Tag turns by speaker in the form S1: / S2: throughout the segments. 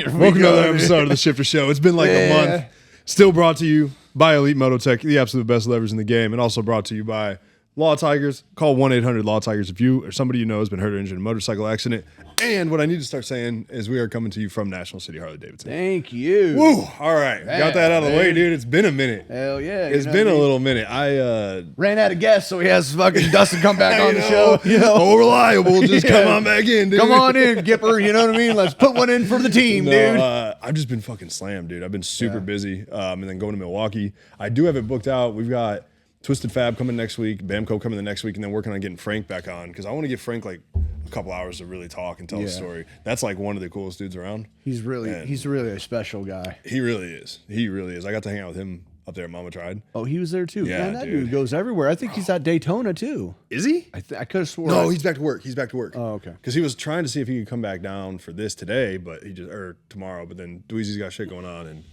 S1: Welcome to another episode of the Shifter Show. It's been like a month. Still brought to you by Elite Mototech, the absolute best levers in the game, and also brought to you by Law Tigers. Call 1-800-LAW-TIGERS if you or somebody you know has been hurt or injured in a motorcycle accident. And what I need to start saying is we are coming to you from National City Harley-Davidson.
S2: Thank you.
S1: Woo! All right. Got that out of the way, dude. It's been a minute.
S2: Hell yeah.
S1: It's been a little minute. I
S2: ran out of guests, so he has fucking Dustin come back on the show.
S1: You know, oh, reliable. Just come on back in, dude.
S2: Come on in, Gipper. You know what I mean? Let's put one in for the team, dude.
S1: I've just been fucking slammed, dude. I've been super busy. And then going to Milwaukee. I do have it booked out. We've got Twisted Fab coming next week, Bamco coming the next week, and then working on getting Frank back on because I want to give Frank like a couple hours to really talk and tell the story. That's like one of the coolest dudes around.
S2: He's really a special guy.
S1: He really is. He really is. I got to hang out with him up there at Mama Tried.
S2: Oh, he was there too.
S1: Yeah,
S2: man, that dude goes everywhere. I think he's at Daytona too.
S1: Is he?
S2: I could have sworn.
S1: No, he's back to work. He's back to work.
S2: Oh, okay.
S1: Because he was trying to see if he could come back down for this today, but or tomorrow. But then Dweezy's got shit going on, and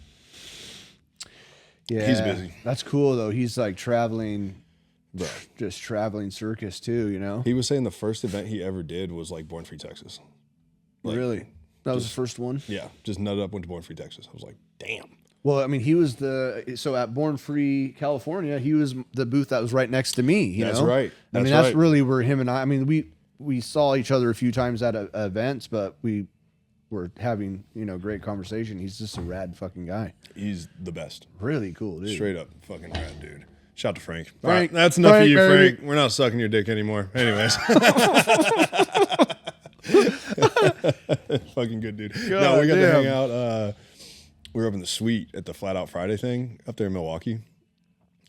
S1: he's busy.
S2: That's cool though. He's like traveling. Just traveling circus too, you know.
S1: He was saying the first event he ever did was like Born Free Texas. Like,
S2: really? That was the first one?
S1: Yeah, just nutted up, went to Born Free Texas. I was like, damn.
S2: Well, I mean, he was so at Born Free California, he was the booth that was right next to me.
S1: That's right.
S2: That's really where him and I mean, we saw each other a few times at events, but we were having, great conversation. He's just a rad fucking guy.
S1: He's the best.
S2: Really cool, dude.
S1: Straight up fucking rad, dude. Shout out to Frank. All right, that's enough of you, Frank. We're not sucking your dick anymore. Anyways. Fucking good, dude. No, we got to hang out. We were up in the suite at the Flat Out Friday thing up there in Milwaukee.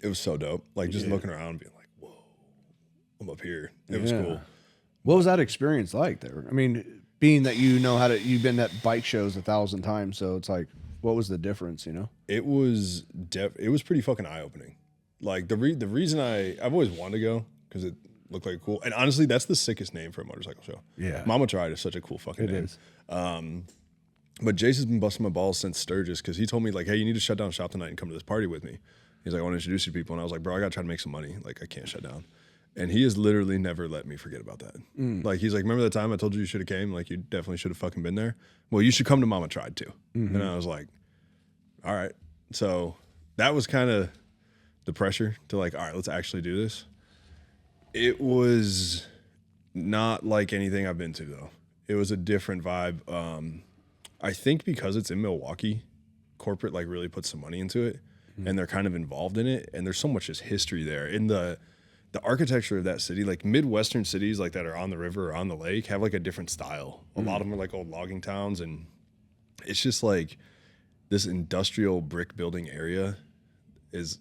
S1: It was so dope. Like just looking around and being like, whoa, I'm up here. It was cool.
S2: What was that experience like there? I mean, being that you've been at bike shows 1,000 times, so it's like, what was the difference,
S1: It was pretty fucking eye-opening. Like the reason I've always wanted to go because it looked like cool. And honestly, that's the sickest name for a motorcycle show. Yeah. Mama Tried is such a cool fucking name. It is. But Jace has been busting my balls since Sturgis because he told me like, hey, you need to shut down shop tonight and come to this party with me. He's like, I want to introduce you to people. And I was like, bro, I got to try to make some money. Like I can't shut down. And he has literally never let me forget about that. Like he's like, remember that time I told you should have came? Like you definitely should have fucking been there. Well, you should come to Mama Tried too. And I was like, all right. So that was kind of the pressure to like, all right, let's actually do this. It was not like anything I've been to though. It was a different vibe. I think because it's in Milwaukee, corporate like really puts some money into it and they're kind of involved in it. And there's so much just history there in the architecture of that city. Like Midwestern cities like that are on the river or on the lake have like a different style. A lot of them are like old logging towns. And it's just like this industrial brick building area is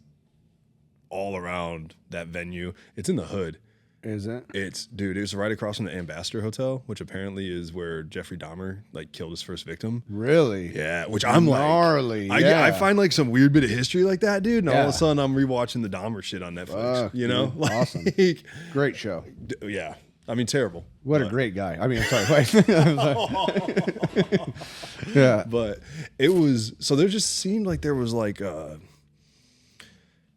S1: all around that venue. It's in the hood.
S2: Is it?
S1: It was right across from the Ambassador Hotel, which apparently is where Jeffrey Dahmer like killed his first victim.
S2: Really?
S1: Yeah, which I'm
S2: gnarly.
S1: Like, I find like some weird bit of history like that, dude. And all of a sudden I'm rewatching the Dahmer shit on Netflix. Like,
S2: awesome. Great show.
S1: Yeah. I mean, terrible.
S2: What a great guy. I mean, I'm sorry. Yeah.
S1: But it was, so there just seemed like there was like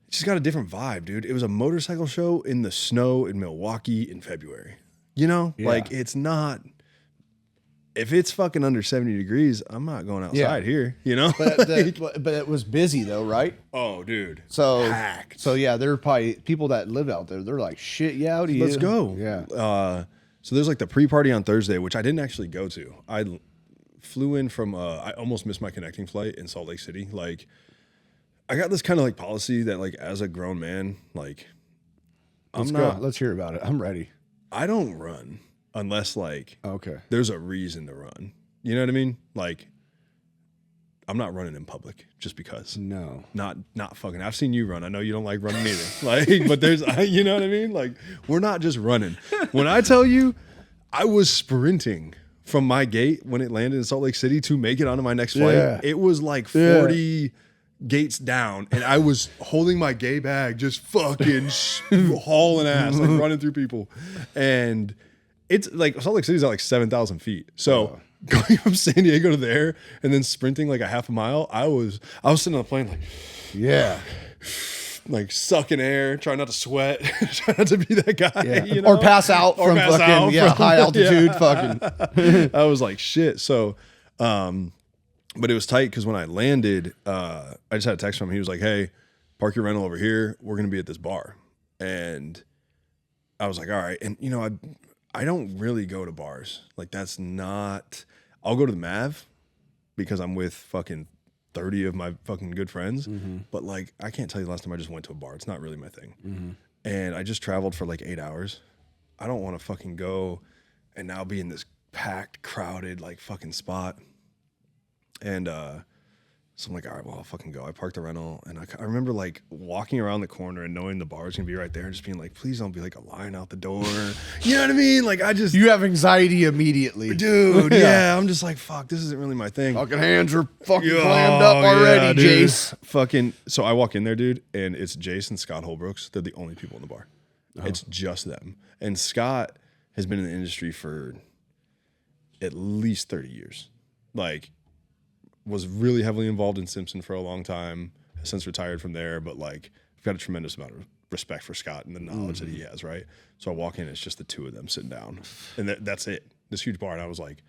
S1: she's got a different vibe, dude. It was a motorcycle show in the snow in Milwaukee in February. Like it's not, if it's fucking under 70 degrees, I'm not going outside here,
S2: But it was busy though, right?
S1: Oh, dude.
S2: So,
S1: packed.
S2: So yeah, there are probably people that live out there. They're like, shit, yeah, how do you?
S1: Let's go.
S2: Yeah.
S1: So there's like the pre-party on Thursday, which I didn't actually go to. I flew in from, I almost missed my connecting flight in Salt Lake City. Like, I got this kind of like policy that like as a grown man, like
S2: Let's hear about it. I'm ready.
S1: I don't run unless like
S2: okay,
S1: there's a reason to run. You know what I mean? Like I'm not running in public just because.
S2: No.
S1: Not fucking. I've seen you run. I know you don't like running either. Like, but there's you know what I mean? Like we're not just running. When I tell you I was sprinting from my gate when it landed in Salt Lake City to make it onto my next flight, it was like 40 gates down, and I was holding my gay bag, just fucking hauling ass, like running through people. And it's like Salt Lake City's at like 7,000 feet. So going from San Diego to there and then sprinting like a half a mile, I was sitting on the plane like, like sucking air, trying not to sweat, trying not to be that guy,
S2: or pass out from high altitude. Fucking.
S1: I was like, shit. So, But it was tight because when I landed, I just had a text from him. He was like, "Hey, park your rental over here. We're gonna be at this bar." And I was like, "All right." And I don't really go to bars. Like that's not. I'll go to the Mav because I'm with fucking 30 of my fucking good friends. Mm-hmm. But like, I can't tell you the last time I just went to a bar. It's not really my thing. Mm-hmm. And I just traveled for like 8 hours. I don't want to fucking go and now be in this packed, crowded, like fucking spot. And so I'm like, all right, well, I'll fucking go. I parked the rental, and I remember like walking around the corner and knowing the bar was gonna be right there, and just being like, please don't be like a line out the door. You know what I mean? Like
S2: you have anxiety immediately,
S1: dude. Yeah, I'm just like, fuck, this isn't really my thing.
S2: Fucking hands are fucking clammed up already, yeah, Jace.
S1: Fucking. So I walk in there, dude, and it's Jace and Scott Holbrooks. They're the only people in the bar. Oh. It's just them. And Scott has been in the industry for at least 30 years. Like, was really heavily involved in Simpson for a long time, has since retired from there, but like I've got a tremendous amount of respect for Scott and the knowledge that he has, right? So I walk in, it's just the two of them sitting down, and that's it. This huge bar, and I was like,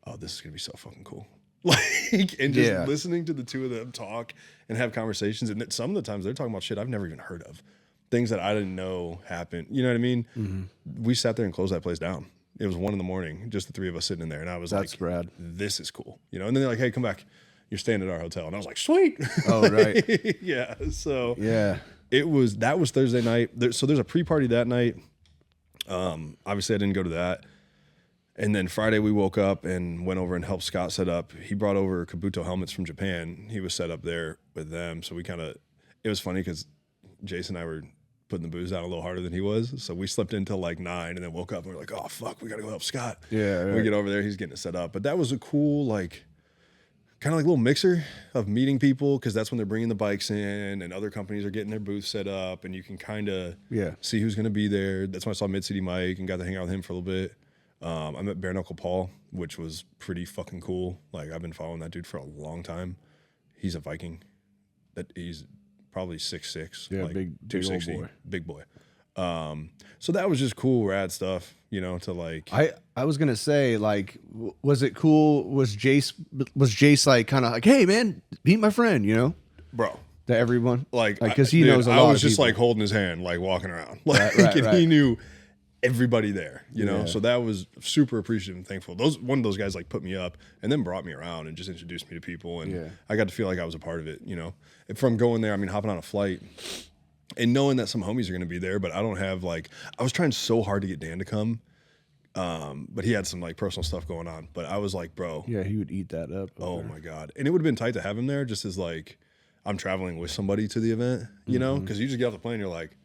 S1: oh, this is gonna be so fucking cool. Like, and just listening to the two of them talk and have conversations, and some of the times they're talking about shit I've never even heard of, things that I didn't know happened. You know what I mean? Mm-hmm. We sat there and closed that place down. It was 1 a.m, just the three of us sitting in there. And I was
S2: That's rad.
S1: This is cool. And then they're like, hey, come back. You're staying at our hotel. And I was like, sweet.
S2: Oh, right.
S1: Yeah. So
S2: yeah,
S1: that was Thursday night. So there's a pre-party that night. Obviously I didn't go to that. And then Friday we woke up and went over and helped Scott set up. He brought over Kabuto helmets from Japan. He was set up there with them. So it was funny because Jason and I were putting the booze down a little harder than he was. So we slept until like 9 and then woke up and we're like, oh, fuck, we got to go help Scott.
S2: Yeah. Right.
S1: We get over there, he's getting it set up. But that was a cool, like, kind of like little mixer of meeting people because that's when they're bringing the bikes in and other companies are getting their booth set up and you can kind of see who's going to be there. That's when I saw Mid-City Mike and got to hang out with him for a little bit. I met Bare Knuckle Paul, which was pretty fucking cool. Like, I've been following that dude for a long time. He's a Viking. He's probably 6'6",
S2: yeah,
S1: like
S2: big old boy.
S1: Big boy. So that was just cool, rad stuff, to like.
S2: I was gonna say, like, was it cool? Was Jace like kind of like, hey man, meet my friend,
S1: bro?
S2: To everyone,
S1: like,
S2: because he knows a lot.
S1: I was just like holding his hand, like walking around, like,
S2: right.
S1: He knew everybody there, So that was super appreciative and thankful. One of those guys like put me up and then brought me around and just introduced me to people, and I got to feel like I was a part of it, From going there, I mean, hopping on a flight and knowing that some homies are going to be there, but I don't have I was trying so hard to get Dan to come, but he had some like personal stuff going on. But I was like, bro,
S2: yeah, he would eat that up.
S1: Oh my god, and it would have been tight to have him there, just as like I'm traveling with somebody to the event, because you just get off the plane, you're like,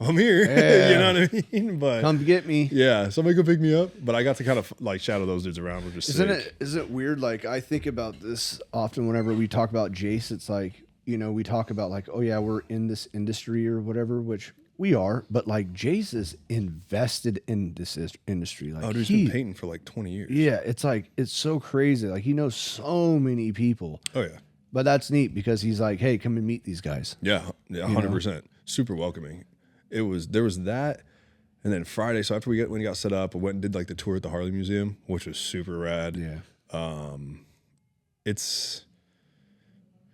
S1: I'm here, you know what I mean? But
S2: come get me.
S1: Yeah, somebody could pick me up. But I got to kind of like shadow those dudes around, which is sick.
S2: Isn't it weird? Like, I think about this often whenever we talk about Jace. It's like, we talk about like, oh yeah, we're in this industry or whatever, which we are. But like, Jace is invested in this industry. Like,
S1: he's been painting for like 20 years.
S2: Yeah, it's like, it's so crazy. Like, he knows so many people.
S1: Oh yeah.
S2: But that's neat because he's like, hey, come and meet these guys.
S1: Yeah, 100%. Super welcoming. There was that, and then Friday. So after when we got set up, I went and did like the tour at the Harley Museum, which was super rad.
S2: Yeah.
S1: There's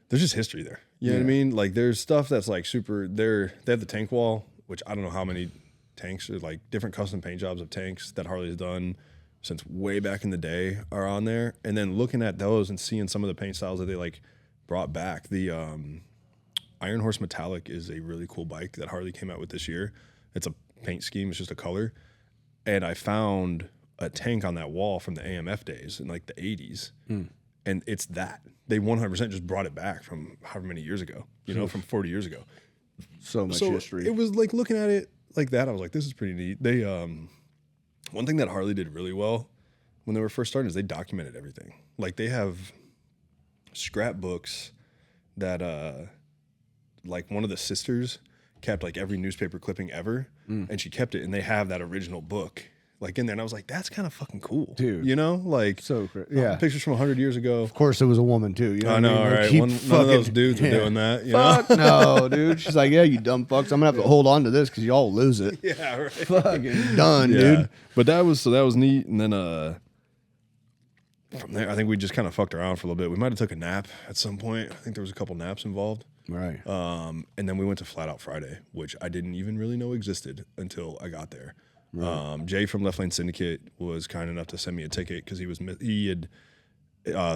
S1: just history there. You know what I mean? Like, there's stuff that's like super. They have the tank wall, which I don't know how many tanks or like different custom paint jobs of tanks that Harley's done since way back in the day are on there. And then looking at those and seeing some of the paint styles that they like brought back. The Iron Horse Metallic is a really cool bike that Harley came out with this year. It's a paint scheme. It's just a color. And I found a tank on that wall from the AMF days in like the 80s. And it's that. They 100% just brought it back from however many years ago, from 40 years ago.
S2: So much history.
S1: It was like looking at it like that. I was like, this is pretty neat. They, one thing that Harley did really well when they were first starting is they documented everything. Like, they have scrapbooks that, like, one of the sisters kept like every newspaper clipping ever, and she kept it, and they have that original book like in there, and I was like, that's kind of fucking cool,
S2: dude.
S1: Like,
S2: so yeah,
S1: pictures from 100 years ago.
S2: Of course, it was a woman too.
S1: I know, right? None of those dudes are doing that.
S2: Fuck no, dude. She's like, yeah, you dumb fucks. I'm gonna have to hold on to this because y'all lose it.
S1: Yeah, right.
S2: Fucking done, dude.
S1: But that was neat, and then from there, I think we just kind of fucked around for a little bit. We might have took a nap at some point. I think there was a couple naps involved.
S2: Right.
S1: And then we went to Flat Out Friday, which I didn't even really know existed until I got there. Right. Jay from Left Lane Syndicate was kind enough to send me a ticket because he had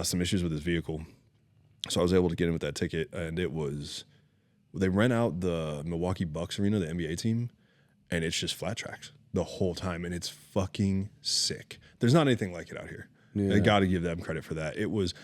S1: some issues with his vehicle. So I was able to get him with that ticket, and they rent out the Milwaukee Bucks arena, the NBA team, and it's just flat tracks the whole time, and it's fucking sick. There's not anything like it out here. Yeah. I got to give them credit for that. It was,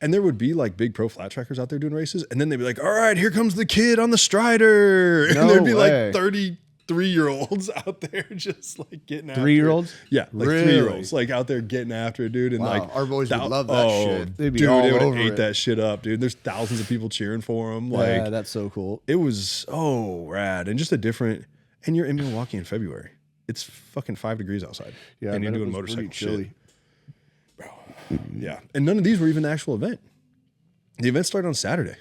S1: and there would be like big pro flat trackers out there doing races, and then they'd be like, "All right, here comes the kid on the Strider," and there'd be like 33-year-olds out there just like getting after
S2: 3-year-olds?
S1: Yeah, like
S2: really?
S1: 3-year-olds like out there getting after it, dude. And like
S2: our boys would love that shit.
S1: They'd be all they would have ate that shit up, dude. There's thousands of people cheering for them. Like,
S2: yeah, that's so cool.
S1: It was so rad, and just a different. And you're in Milwaukee in February. It's fucking 5 degrees outside.
S2: Yeah,
S1: and you're doing motorcycle shit. Bro. Yeah, and none of these were even the actual event. The event started on Saturday.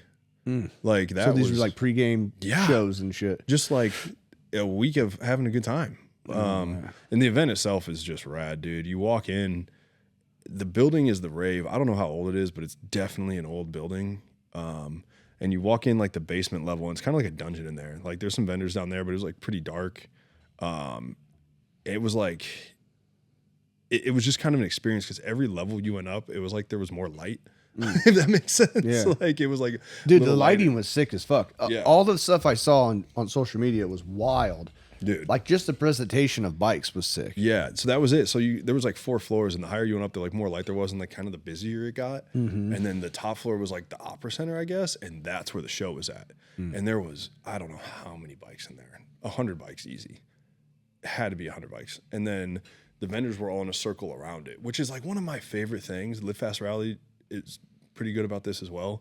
S1: Like that.
S2: So these were like pregame shows and shit.
S1: Just like a week of having a good time. And the event itself is just rad, dude. You walk in, the building is the rave. I don't know how old it is, but it's definitely an old building. And you walk in like the basement level, and it's kind of like a dungeon in there. Like there's some vendors down there, but it was like pretty dark. It was like, it was just kind of an experience because every level you went up, it was like there was more light. If that makes sense.
S2: Yeah.
S1: Like it was like,
S2: dude, the lighting was sick as fuck.
S1: Yeah.
S2: All the stuff I saw on social media was wild.
S1: Dude,
S2: like just the presentation of bikes was sick.
S1: Yeah, so that was it. So there was like 4 floors, and the higher you went up, the like more light there was, and like kind of the busier it got. And then the top floor was like the opera center, I guess, and that's where the show was at. And there was, I don't know how many bikes in there, 100 bikes easy. It had to be 100 bikes. And then the vendors were all in a circle around it, which is like one of my favorite things. Live Fast Rally is pretty good about this as well,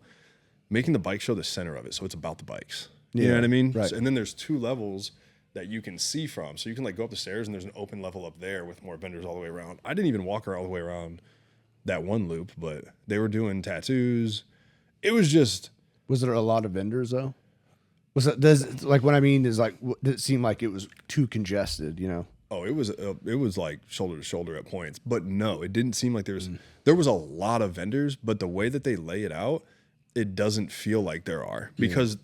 S1: making the bike show the center of it, so it's about the bikes. You know what I mean?
S2: Right.
S1: So, and then there's 2 levels that you can see from. So you can like go up the stairs, and there's an open level up there with more vendors all the way around. I didn't even walk all the way around that one loop, but they were doing tattoos. It was just.
S2: Was there a lot of vendors though? Was it, like what I mean is like, did it seem like it was too congested, you know?
S1: Oh, it was like shoulder to shoulder at points, but no, it didn't seem like there was a lot of vendors, but the way that they lay it out, it doesn't feel like there are, because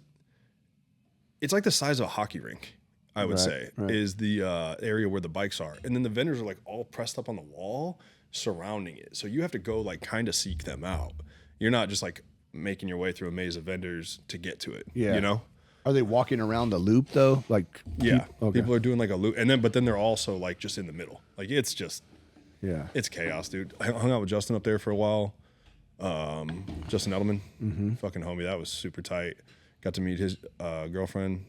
S1: it's like the size of a hockey rink. I would say is the area where the bikes are. And then the vendors are like all pressed up on the wall surrounding it. So you have to go like kind of seek them out. You're not just like making your way through a maze of vendors to get to it. Yeah. You know?
S2: Are they walking around the loop though? Like
S1: people are doing like a loop, but then they're also like just in the middle. Like it's just it's chaos, dude. I hung out with Justin up there for a while. Justin Edelman, fucking homie. That was super tight. Got to meet his girlfriend.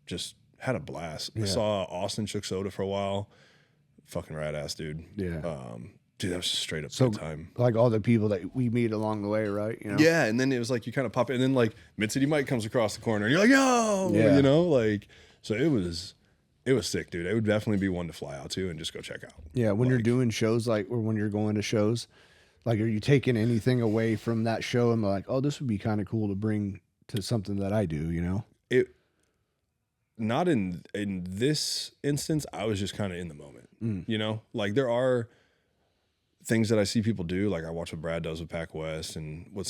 S1: Just had a blast. I saw Austin Shook Soda for a while. Fucking rad ass dude.
S2: Yeah.
S1: Dude, that was just straight up good time.
S2: Like all the people that we meet along the way, right? You know?
S1: Yeah, and then it was like you kind of pop in, and then like Mid City Mike comes across the corner, and you're like, yo, you know, like so it was sick, dude. It would definitely be one to fly out to and just go check out.
S2: Yeah, when you're doing shows or when you're going to shows, like are you taking anything away from that show and like, oh, this would be kind of cool to bring to something that I do, you know?
S1: Not in this instance, I was just kind of in the moment, you know? Like there are things that I see people do, like I watch what Brad does with Pac West and what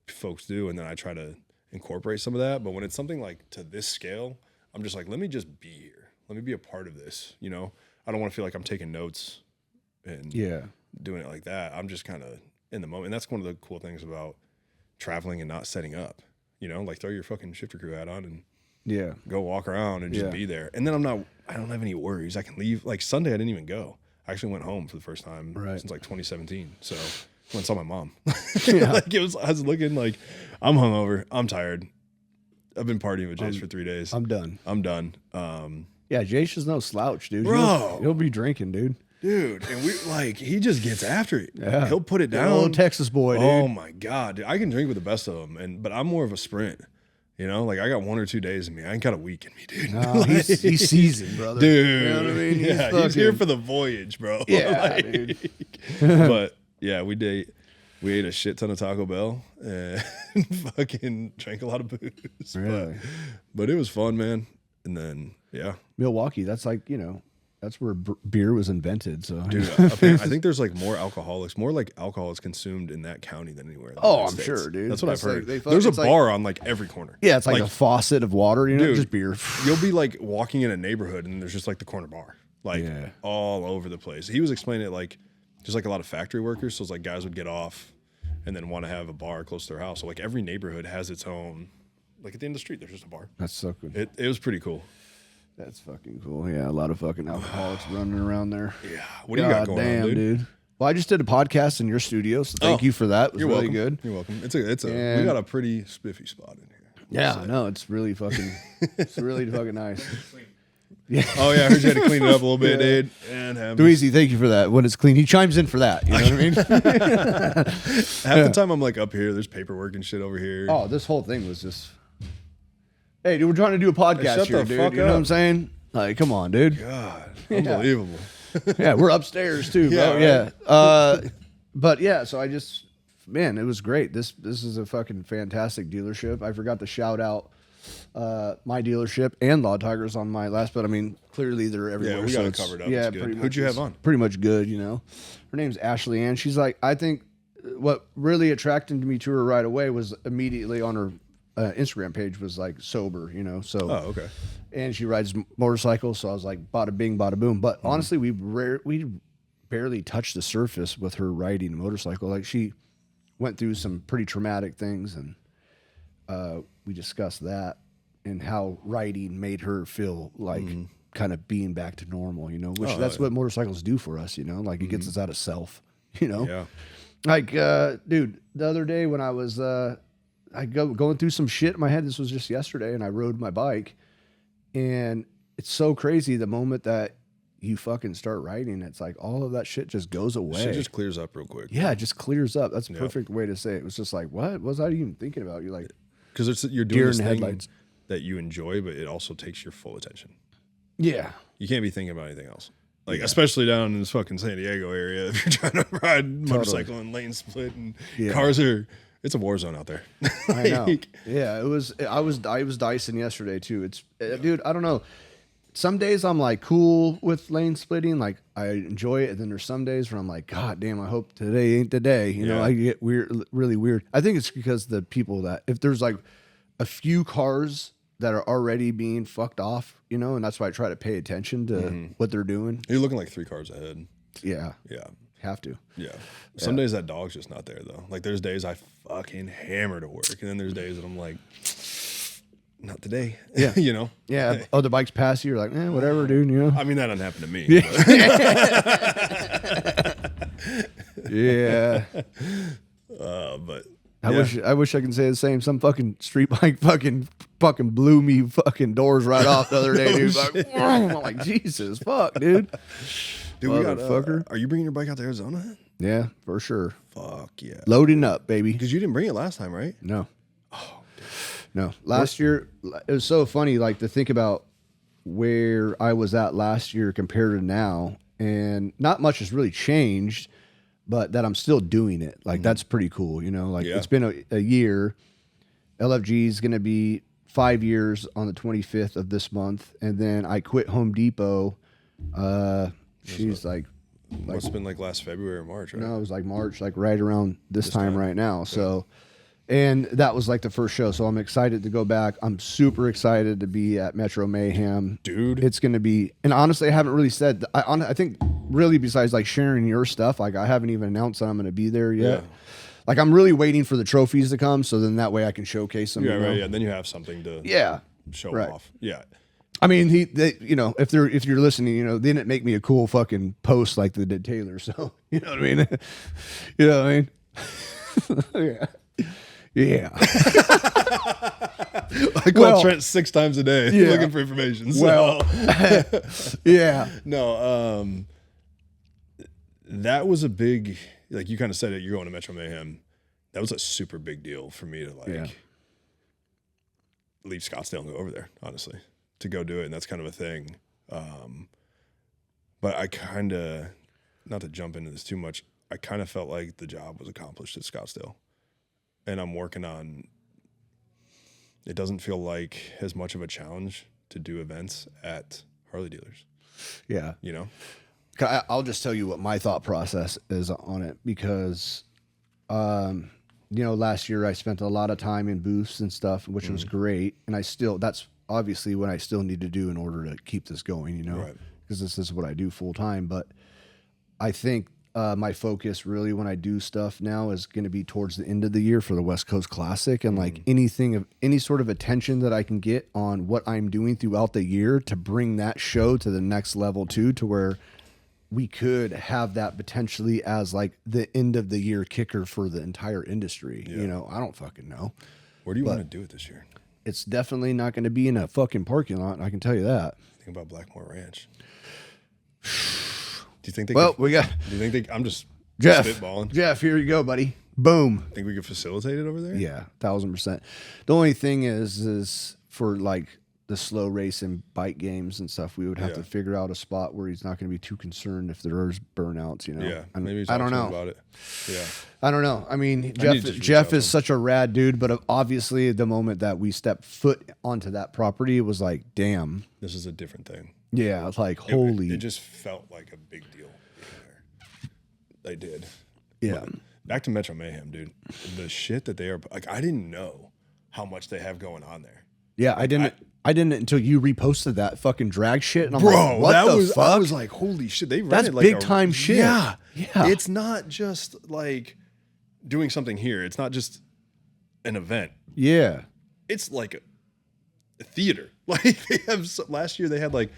S1: folks do, and then I try to incorporate some of that. But when it's something like to this scale, I'm just like, let me just be here. Let me be a part of this, you know? I don't want to feel like I'm taking notes and doing it like that. I'm just kind of in the moment. And that's one of the cool things about traveling and not setting up, you know? Like throw your fucking shifter crew hat on and go walk around and just be there. And then I don't have any worries. I can leave. Like Sunday, I didn't even go. I actually went home for the first time since like 2017. So I went and saw my mom. Like I was looking like I'm hungover. I'm tired. I've been partying with Jace for 3 days.
S2: I'm done.
S1: Yeah,
S2: Jace is no slouch, dude.
S1: Bro.
S2: He'll be drinking, dude.
S1: Dude, and he just gets after it. Yeah. He'll put it down.
S2: Old Texas boy, dude.
S1: Oh my God, dude. I can drink with the best of them, but I'm more of a sprint. You know, like I got 1 or 2 days in me. I ain't got a week in me, dude.
S2: No, like, he's seasoned, brother.
S1: Dude.
S2: You know what I mean?
S1: He's here for the voyage, bro.
S2: Yeah, dude.
S1: But yeah, we ate a shit ton of Taco Bell and fucking drank a lot of booze.
S2: Really?
S1: But it was fun, man. And then,
S2: Milwaukee, that's like, you know, That's where beer was invented. So,
S1: dude, I think there's like more like alcohol is consumed in that county than anywhere. In the United States.
S2: Sure, dude.
S1: That's what I've heard. There's a bar on like every corner.
S2: Yeah, it's like a faucet of water, dude, just beer.
S1: You'll be like walking in a neighborhood and there's just like the corner bar, like all over the place. He was explaining it like just like a lot of factory workers. So it's like guys would get off and then want to have a bar close to their house. So like every neighborhood has its own. Like at the end of the street, there's just a bar.
S2: That's so good.
S1: It was pretty cool.
S2: That's fucking cool. Yeah, a lot of fucking alcoholics running around there.
S1: Yeah. What do you got going on, dude?
S2: Well, I just did a podcast in your studio, so thank you for that. It was really good.
S1: You're welcome. We got a pretty spiffy spot in here.
S2: Yeah, no, it's really fucking nice.
S1: Yeah. Oh yeah, I heard you had to clean it up a little bit, dude. And
S2: Dweezy, thank you for that. When it's clean, he chimes in for that. You know what I mean?
S1: Half the time I'm like up here, there's paperwork and shit over here.
S2: Oh, this whole thing was just. Hey, dude, we're trying to do a podcast here, dude. You know what I'm saying? Like, come on, dude.
S1: God, unbelievable.
S2: Yeah, we're upstairs too, bro.
S1: Yeah.
S2: Right. But yeah, so it was great. This is a fucking fantastic dealership. I forgot to shout out my dealership and Law Tigers on my last, but I mean, clearly they're everywhere.
S1: Yeah, we got it covered up.
S2: Yeah,
S1: pretty much. Who'd you have on?
S2: Pretty much good, you know. Her name's Ashley Ann. She's like, I think what really attracted me to her right away was immediately on her Instagram page was like sober, you know. So,
S1: oh, okay.
S2: And she rides motorcycles, so I was like, bada bing, bada boom. But honestly, we barely touched the surface with her riding a motorcycle. Like she went through some pretty traumatic things, and we discussed that and how riding made her feel like kind of being back to normal, you know. Which that's what motorcycles do for us, you know. Like it gets us out of self, you know.
S1: Yeah.
S2: Like, dude, the other day when I was going through some shit in my head. This was just yesterday, and I rode my bike, and it's so crazy the moment that you fucking start riding, it's like all of that shit just goes away.
S1: Shit just clears up real quick.
S2: Yeah, it just clears up. That's a perfect way to say it. It was just like, what was I even thinking about? You're like,
S1: because you're doing this thing that you enjoy, but it also takes your full attention.
S2: Yeah,
S1: you can't be thinking about anything else. Like, especially down in this fucking San Diego area, if you're trying to ride motorcycle and lane split and cars it's a war zone out there.
S2: I know. Yeah, I was dicing yesterday too. It's dude, I don't know. Some days I'm like cool with lane splitting, like I enjoy it, and then there's some days where I'm like, God damn, I hope today ain't the day. You know, I get really weird. I think it's because the people that if there's like a few cars that are already being fucked off, you know, and that's why I try to pay attention to what they're doing.
S1: You're looking like 3 cars ahead.
S2: Yeah.
S1: Yeah.
S2: Have to.
S1: Yeah. Some days that dog's just not there though. Like there's days I fucking hammer to work, and then there's days that I'm like, not today.
S2: Yeah.
S1: You know?
S2: Yeah. Other bikes pass you, you're like, whatever, dude, you know.
S1: I mean, that doesn't happen to me.
S2: Yeah.
S1: But
S2: I wish I could say the same. Some fucking street bike fucking blew me fucking doors right off the other day, dude. Like, I'm like, Jesus, fuck, dude.
S1: Dude, we got fucker. Are you bringing your bike out to Arizona?
S2: Yeah, for sure.
S1: Fuck yeah.
S2: Loading up, baby.
S1: Because you didn't bring it last time, right?
S2: No.
S1: Oh, dude.
S2: No. Last year, it was so funny, like, to think about where I was at last year compared to now. And not much has really changed, but that I'm still doing it. Like, that's pretty cool, you know? Like, it's been a year. LFG is going to be 5 years on the 25th of this month. And then I quit Home Depot. She's like
S1: must have been like last February or March, right?
S2: No, it was like March, like right around this time right now. So, and that was like the first show. So I'm excited to go back. I'm super excited to be at Metro Mayhem.
S1: Dude.
S2: It's going to be, and honestly, I haven't really said, I think really besides like sharing your stuff, like I haven't even announced that I'm going to be there yet. Yeah. Like I'm really waiting for the trophies to come. So then that way I can showcase them.
S1: Yeah, right. Yeah. Then you have something to show off. Yeah.
S2: I mean, you know, if you're listening, you know, they didn't make me a cool fucking post like they did Taylor. So, you know what I mean? You know what I mean? Yeah.
S1: I call Trent 6 times a day looking for information. So.
S2: Yeah.
S1: No, that was a big, like you kind of said it, you're going to Metro Mayhem. That was a super big deal for me to leave Scottsdale and go over there, honestly. To go do it, and that's kind of a thing. But I kind of, not to jump into this too much, I kind of felt like the job was accomplished at Scottsdale. And I'm working on, it doesn't feel like as much of a challenge to do events at Harley dealers.
S2: Yeah.
S1: You know?
S2: I'll just tell you what my thought process is on it because, last year I spent a lot of time in booths and stuff, which was great. And that's obviously what I still need to do in order to keep this going, because this is what I do full time. But I think my focus really when I do stuff now is going to be towards the end of the year for the West Coast Classic, and like any sort of attention that I can get on what I'm doing throughout the year to bring that show to the next level too, to where we could have that potentially as like the end of the year kicker for the entire industry. Yeah. I don't fucking know.
S1: Where do you want to do it this year?
S2: It's definitely not going to be in a fucking parking lot. I can tell you that.
S1: Think about Blackmore Ranch. Do you think they?
S2: Well,
S1: do you think they? I'm just spitballing.
S2: Jeff, here you go, buddy. Boom.
S1: Think we could facilitate it over there?
S2: Yeah, 1000%. The only thing is for like the slow race and bike games and stuff, we would have to figure out a spot where he's not going to be too concerned if there is burnouts.
S1: Yeah, maybe
S2: I don't know
S1: about it. Yeah,
S2: I don't know. I mean, Jeff is such a rad dude, but obviously, the moment that we stepped foot onto that property, it was like, damn,
S1: this is a different thing.
S2: Yeah, it's like holy.
S1: It just felt like a big deal being there. They did.
S2: Yeah.
S1: But back to Metro Mayhem, dude. The shit that they are like, I didn't know how much they have going on there.
S2: Yeah, I didn't until you reposted that fucking drag shit, and I'm
S1: like,
S2: what the fuck?
S1: I was like, holy shit, they
S2: that's
S1: like
S2: big time shit.
S1: Yeah. It's not just like doing something here. It's not just an event.
S2: Yeah,
S1: it's like a theater. Like they have last year, they had like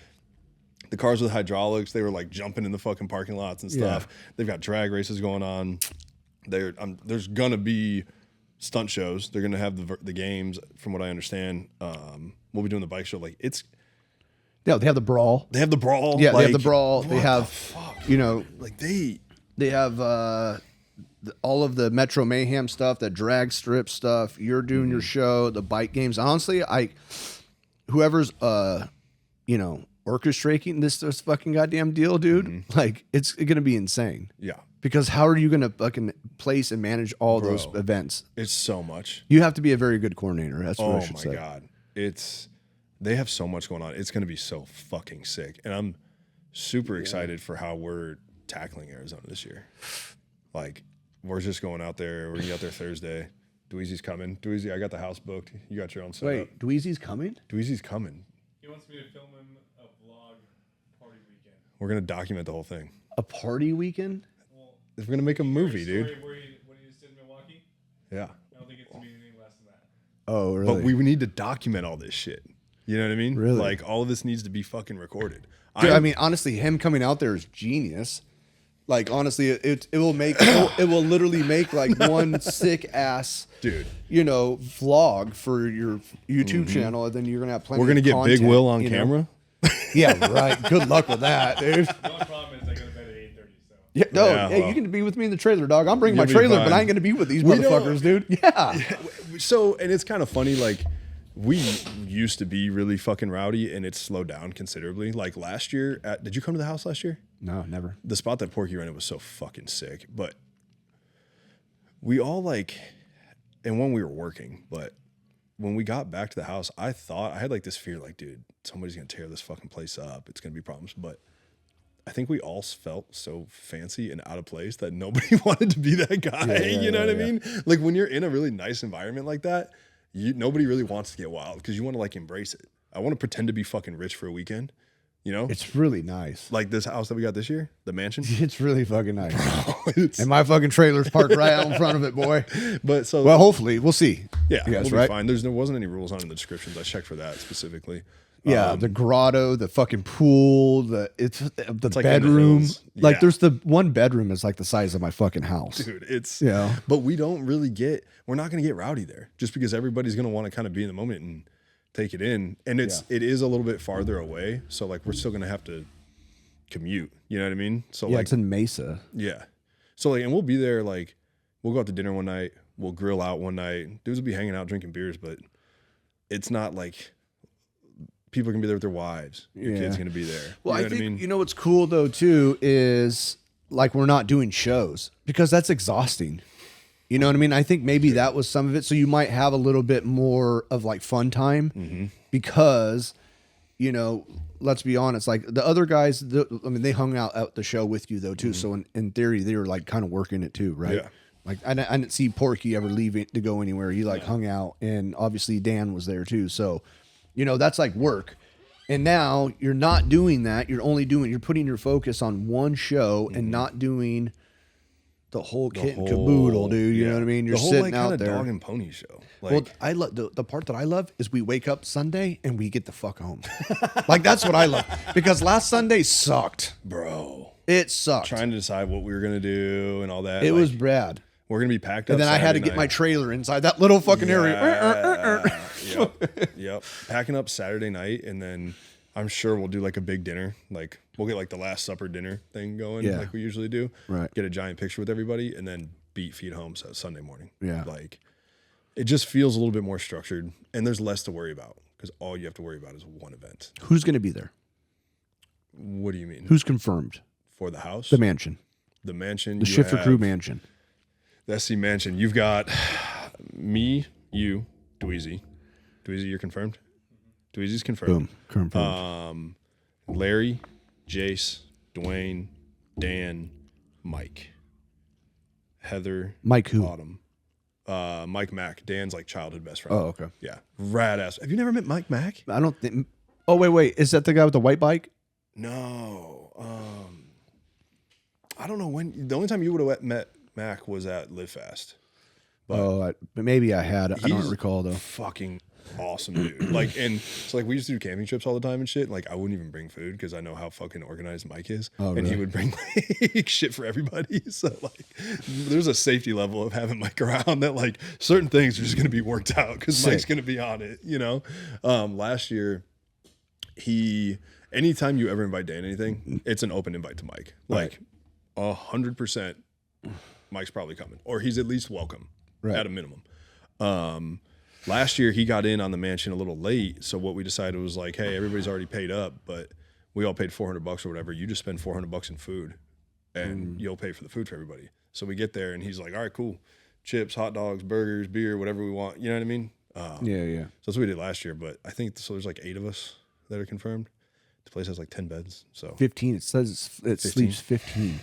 S1: the cars with hydraulics. They were like jumping in the fucking parking lots and stuff. Yeah. They've got drag races going on. There's gonna be stunt shows. They're gonna have the games, from what I understand. We'll be doing the bike show. Like
S2: they have the brawl.
S1: They have the brawl.
S2: Yeah, they have the brawl. They have,
S1: like they
S2: have all of the Metro Mayhem stuff, the drag strip stuff. You're doing your show, the bike games. Honestly, whoever's orchestrating this fucking goddamn deal, dude, like it's gonna be insane.
S1: Yeah.
S2: Because how are you going to fucking place and manage all those events?
S1: It's so much.
S2: You have to be a very good coordinator. That's what I should say. Oh, my God.
S1: They have so much going on. It's going to be so fucking sick. And I'm super excited for how we're tackling Arizona this year. Like, we're just going out there. We're going to be out there Thursday. Dweezy's coming. Dweezy, I got the house booked. You got your own setup.
S2: Wait, Dweezy's coming?
S1: Dweezy's coming.
S3: He wants me to film him a vlog party weekend.
S1: We're going to document the whole thing.
S2: A party weekend?
S1: We're going to make a movie, dude.
S3: When he just did Milwaukee?
S1: Yeah.
S3: I don't think it's going to be anything less than that.
S2: Oh, really?
S1: But we need to document all this shit. You know what I mean?
S2: Really?
S1: Like, all of this needs to be fucking recorded.
S2: Dude, I mean, honestly, him coming out there is genius. Like, honestly, it will make it will literally make like one sick ass,
S1: dude,
S2: vlog for your YouTube channel, and then you're gonna have plenty.
S1: We're gonna get
S2: content,
S1: Big Will on camera.
S2: Yeah, right. Good luck with that, dude.
S3: The only problem is I go to bed at 8:30. So
S2: yeah, no, hey, you can be with me in the trailer, dog. I'm bringing my trailer, but I ain't gonna be with these motherfuckers, dude. Yeah.
S1: So, and it's kind of funny, like. We used to be really fucking rowdy, and it's slowed down considerably. Like last year, did you come to the house last year?
S2: No, never.
S1: The spot that Porky rented was so fucking sick. But we all and when we were working, but when we got back to the house, I had like this fear, like, dude, somebody's gonna tear this fucking place up. It's gonna be problems. But I think we all felt so fancy and out of place that nobody wanted to be that guy. Yeah, you know what I mean? Like when you're in a really nice environment like that. Nobody really wants to get wild because you want to like embrace it. I want to pretend to be fucking rich for a weekend.
S2: It's really nice.
S1: Like this house that we got this year, the mansion.
S2: It's really fucking nice. And my fucking trailer's parked right out in front of it, boy.
S1: But
S2: well, hopefully we'll see.
S1: Yeah, we'll be fine. There wasn't any rules on in the descriptions. I checked for that specifically.
S2: Yeah, the grotto, the fucking pool, the bedroom. Like there's the one bedroom is like the size of my fucking house.
S1: Dude, but we don't really we're not going to get rowdy there just because everybody's going to want to kind of be in the moment and take it in. And it is a little bit farther away. So like we're still going to have to commute. You know what I mean? So
S2: it's in Mesa.
S1: Yeah. So and we'll be there, like we'll go out to dinner one night. We'll grill out one night. Dudes will be hanging out, drinking beers, but it's not like people are going to be there with their wives. Your kid's going to be there.
S2: Well, I think, what's cool though too is like we're not doing shows because that's exhausting. You know what I mean? I think maybe that was some of it. So you might have a little bit more of like fun time because you know, let's be honest, like the other guys, I mean, they hung out at the show with you though too. So in theory, they were like kind of working it too, right?
S1: Yeah.
S2: Like I didn't see Porky ever leave it to go anywhere. He like hung out, and obviously Dan was there too. So, you know, that's like work. And now you're not doing that. You're putting your focus on one show and not doing the whole kit and caboodle, dude. You know what I mean? You're
S1: the whole,
S2: sitting
S1: like,
S2: out
S1: kinda
S2: there.
S1: dog and pony show. Like,
S2: Well, I love the part that I love is we wake up Sunday and we get the fuck home. Like that's what I love, because last Sunday sucked,
S1: bro,
S2: it sucked.
S1: trying to decide what we were gonna do and all that.
S2: It
S1: like,
S2: was bad.
S1: We're gonna be packed up.
S2: And then I had to
S1: Saturday
S2: get my
S1: night.
S2: trailer inside that little fucking area.
S1: Yep. Packing up Saturday night, and then I'm sure we'll do like a big dinner. Like we'll get like the Last Supper dinner thing going,
S2: Yeah.
S1: like we usually do.
S2: Right.
S1: Get a giant picture with everybody, and then beat feet home Sunday morning.
S2: Yeah.
S1: Like it just feels a little bit more structured, and there's less to worry about because all you have to worry about is one event.
S2: Who's going to be there?
S1: What do you mean?
S2: Who's confirmed?
S1: For the house?
S2: The mansion.
S1: The mansion.
S2: The Schiffer Crew mansion.
S1: The SC mansion. You've got me, you, Dweezy. Dweezy, you're confirmed? Dweezy's confirmed.
S2: Boom. Confirmed.
S1: Larry, Jace, Dwayne, Dan, Mike, Heather,
S2: Mike who?
S1: Autumn, Mike Mack. Dan's like childhood best friend.
S2: Oh, okay.
S1: Yeah, rad ass. Have you never met Mike Mack?
S2: I don't think. Oh, wait. Is that the guy with the white bike?
S1: No. I don't know when. The only time you would have met Mac was at Live Fast.
S2: But maybe I had. I don't
S1: He's
S2: fucking though.
S1: Fucking awesome dude. Like, and so like we used to do camping trips all the time and shit. Like I wouldn't even bring food because I know how fucking organized Mike is.
S2: Oh,
S1: and he
S2: really?
S1: would bring like shit for everybody. So like there's a safety level of having Mike around that like certain things are just gonna be worked out because Mike's gonna be on it, you know? Last year anytime you ever invite Dan anything, it's an open invite to Mike. Like 100% Mike's probably coming. Or he's at least welcome at a minimum. Last year he got in on the mansion a little late, so what we decided was like, hey, everybody's already paid up, but we all paid $400 or whatever. You just spend $400 in food, and you'll pay for the food for everybody. So we get there, and he's like, all right, cool, chips, hot dogs, burgers, beer, whatever we want. You know what I mean?
S2: Yeah.
S1: So that's what we did last year. But I think so. There's like 8 of us that are confirmed. The place has like 10 beds. So
S2: 15. It says it sleeps 15.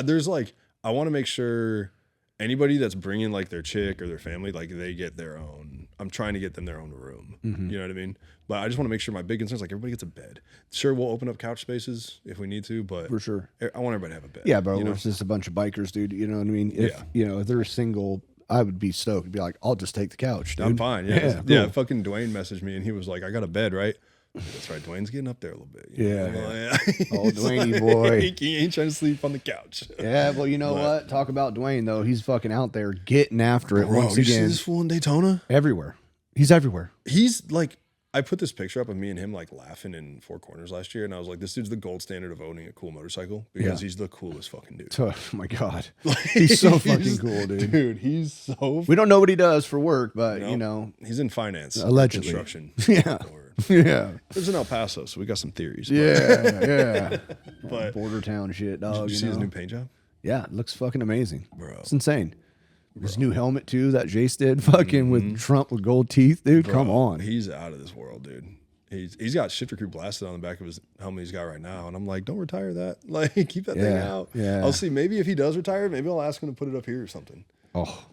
S1: There's like, I want to make sure anybody that's bringing like their chick or their family, like they get their own. I'm trying to get them their own room.
S2: Mm-hmm.
S1: You know what I mean? But I just want to make sure my big concern is like everybody gets a bed. Sure, we'll open up couch spaces if we need to, but
S2: For sure.
S1: I want everybody to have a bed.
S2: Yeah, bro.
S1: you know?
S2: We're just a bunch of bikers, dude. You know what I mean? If if they're single, I would be stoked. I'd be like, I'll just take the couch, dude.
S1: I'm fine. Yeah.
S2: Yeah, cool.
S1: Fucking Dwayne messaged me and he was like, I got a bed, right? That's right. Dwayne's getting up there a little bit. You know?
S2: Oh, Dwayne boy.
S1: he ain't trying to sleep on the couch.
S2: Yeah, well, you know what? Talk about Dwayne, though. He's fucking out there getting after it
S1: Bro,
S2: once
S1: you see
S2: again.
S1: this fool in Daytona?
S2: Everywhere. He's everywhere.
S1: He's like, I put this picture up of me and him like laughing in Four Corners last year, and I was like, this dude's the gold standard of owning a cool motorcycle because he's the coolest fucking dude.
S2: Oh, my God. He's so fucking cool, dude.
S1: Dude, he's so.
S2: We don't know what he does for work, but, you know.
S1: He's in finance,
S2: Allegedly.
S1: construction.
S2: Yeah.
S1: Or,
S2: Yeah.
S1: lives in El Paso, so we got some theories.
S2: Yeah.
S1: But
S2: Border town shit, dog.
S1: did you see his
S2: know?
S1: new paint job?
S2: Yeah, it looks fucking amazing.
S1: Bro.
S2: It's insane. His new helmet, too, that Jace did, fucking with Trump with gold teeth, dude.
S1: Bro,
S2: Come on.
S1: He's out of this world, dude. He's got Shifter Crew blasted on the back of his helmet he's got right now, and I'm like, don't retire that. Like, keep that thing out.
S2: Yeah.
S1: I'll see. Maybe if he does retire, maybe I'll ask him to put it up here or something.
S2: Oh,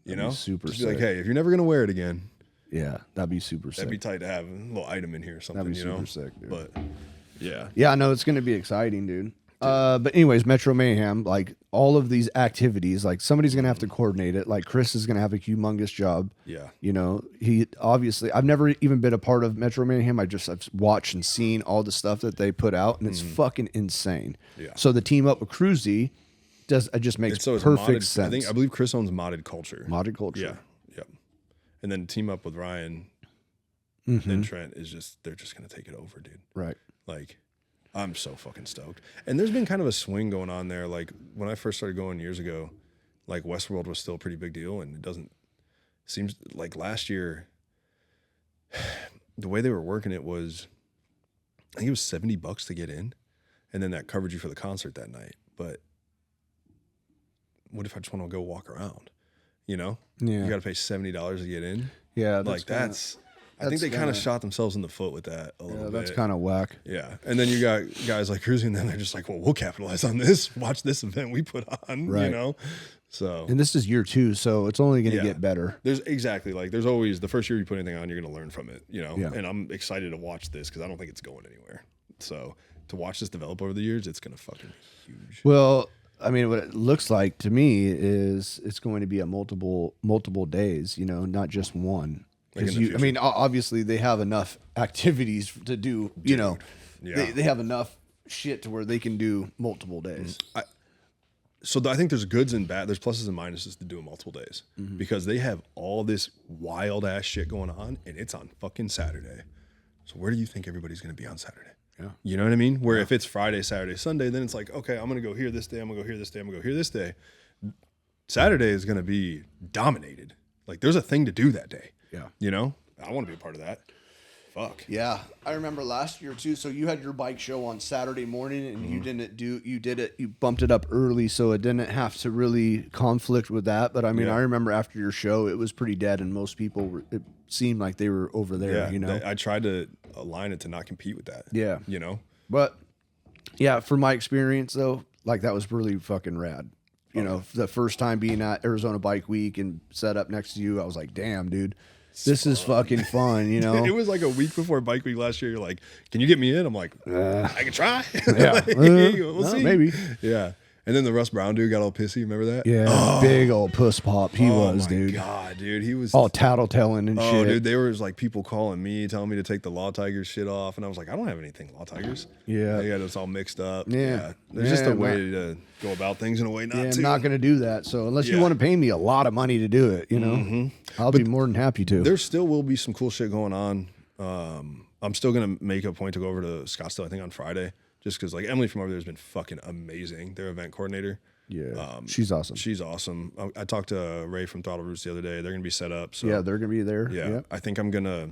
S1: You know,
S2: super
S1: Just be like,
S2: sick.
S1: hey, if you're never gonna wear it again,
S2: yeah, that'd be super sick.
S1: that'd be tight to have a little item in here or something.
S2: That'd be
S1: you know,
S2: super sick, dude.
S1: But yeah,
S2: Yeah, I know it's going to be exciting, dude. But anyways, Metro Mayhem, like all of these activities, like somebody's going to have to coordinate it. Like Chris is going to have a humongous job.
S1: yeah.
S2: You know, he obviously, I've never even been a part of Metro Mayhem. I've watched and seen all the stuff that they put out, and it's fucking insane.
S1: Yeah.
S2: So the team up with Cruzy it just makes
S1: So it's
S2: perfect
S1: modded,
S2: sense.
S1: I believe Chris owns Modded Culture.
S2: Modded culture.
S1: Yeah, yep. And then team up with Ryan
S2: Mm-hmm.
S1: and Trent is they're just gonna take it over, dude.
S2: Right.
S1: Like, I'm so fucking stoked. And there's been kind of a swing going on there. Like when I first started going years ago, like Westworld was still a pretty big deal, and seems like last year the way they were working it was, I think it was $70 to get in, and then that covered you for the concert that night. But what if I just want to go walk around? You know,
S2: Yeah.
S1: you got to pay $70 to get in.
S2: Yeah.
S1: Like that's, I think they kind of shot themselves in the foot with that a little bit.
S2: That's kind of whack.
S1: Yeah. And then you got guys like Cruising, and then they're just like, well, we'll capitalize on this. Watch this event we put on, you know? So,
S2: and this is year 2, so it's only going to get better.
S1: There's there's always the first year you put anything on, you're going to learn from it, you know?
S2: Yeah.
S1: And I'm excited to watch this because I don't think it's going anywhere. So to watch this develop over the years, it's going to fucking be huge.
S2: Well, I mean, what it looks like to me is it's going to be a multiple days, you know, not just one. Because I mean, obviously they have enough activities to do, you know, they have enough shit to where they can do multiple days.
S1: So I think there's goods and bad. There's pluses and minuses to doing multiple days because they have all this wild ass shit going on, and it's on fucking Saturday. So where do you think everybody's going to be on Saturday?
S2: Yeah,
S1: you know what I mean. Where if it's Friday, Saturday, Sunday, then it's like, okay, I'm going to go here this day. I'm going to go here this day. I'm going to go here this day. Saturday is going to be dominated. Like there's a thing to do that day.
S2: Yeah,
S1: you know, I want to be a part of that. Fuck.
S2: Yeah. I remember last year too. So you had your bike show on Saturday morning and you bumped it up early. So it didn't have to really conflict with that. But I mean, I remember after your show, it was pretty dead and most people, it seemed like they were over there, you know?
S1: I tried to align it to not compete with that.
S2: Yeah.
S1: You know?
S2: But yeah, from my experience though, like that was really fucking rad. You know, the first time being at Arizona Bike Week and set up next to you, I was like, damn, dude. This is fucking fun, you know?
S1: It was like a week before Bike Week last year. You're like, can you get me in? I'm like, I can try.
S2: Yeah.
S1: We'll see.
S2: Maybe.
S1: Yeah. And then the Russ Brown dude got all pissy. Remember that?
S2: Yeah. Big old puss pop. He was, dude.
S1: Oh, my God, dude. He was
S2: all tattletelling and shit.
S1: Oh, dude. There was like people calling me, telling me to take the Law Tigers shit off. And I was like, I don't have anything Law Tigers.
S2: Yeah.
S1: They got us all mixed up.
S2: Yeah.
S1: There's just a way to go about things in a way not to.
S2: I'm not going to do that. So unless you want to pay me a lot of money to do it, you know, I'll be more than happy to.
S1: There still will be some cool shit going on. I'm still going to make a point to go over to Scottsdale, I think, on Friday. Just because, like, Emily from over there has been fucking amazing. Their event coordinator.
S2: Yeah, she's awesome.
S1: She's awesome. I talked to Ray from Throttle Roots the other day. They're going to be set up. So
S2: yeah, they're going to be there.
S1: Yeah, yep. I think I'm going to.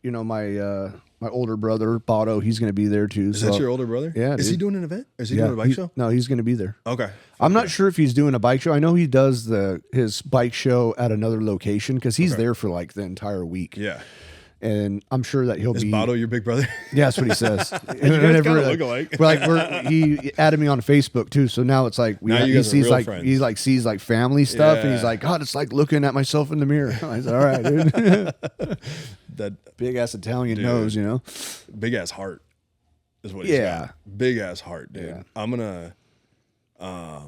S2: You know, my older brother, Botto, he's going to be there too.
S1: Is that your older brother?
S2: Yeah.
S1: Is he doing an event? Is he doing a bike show?
S2: No, he's going to be there.
S1: Okay.
S2: I'm not sure if he's doing a bike show. I know he does his bike show at another location because he's there for like the entire week.
S1: Yeah.
S2: And I'm sure that he'll be.
S1: Is Botto your big brother?
S2: Yeah, that's what he says.
S1: You guys kind of look alike.
S2: He added me on Facebook too, so now it's like he sees like
S1: friends.
S2: he like sees like family stuff, and he's like, God, it's like looking at myself in the mirror. I said, all right, dude. That big ass Italian nose, you know,
S1: big ass heart is what he's got. Big ass heart, dude. Yeah. I'm gonna, I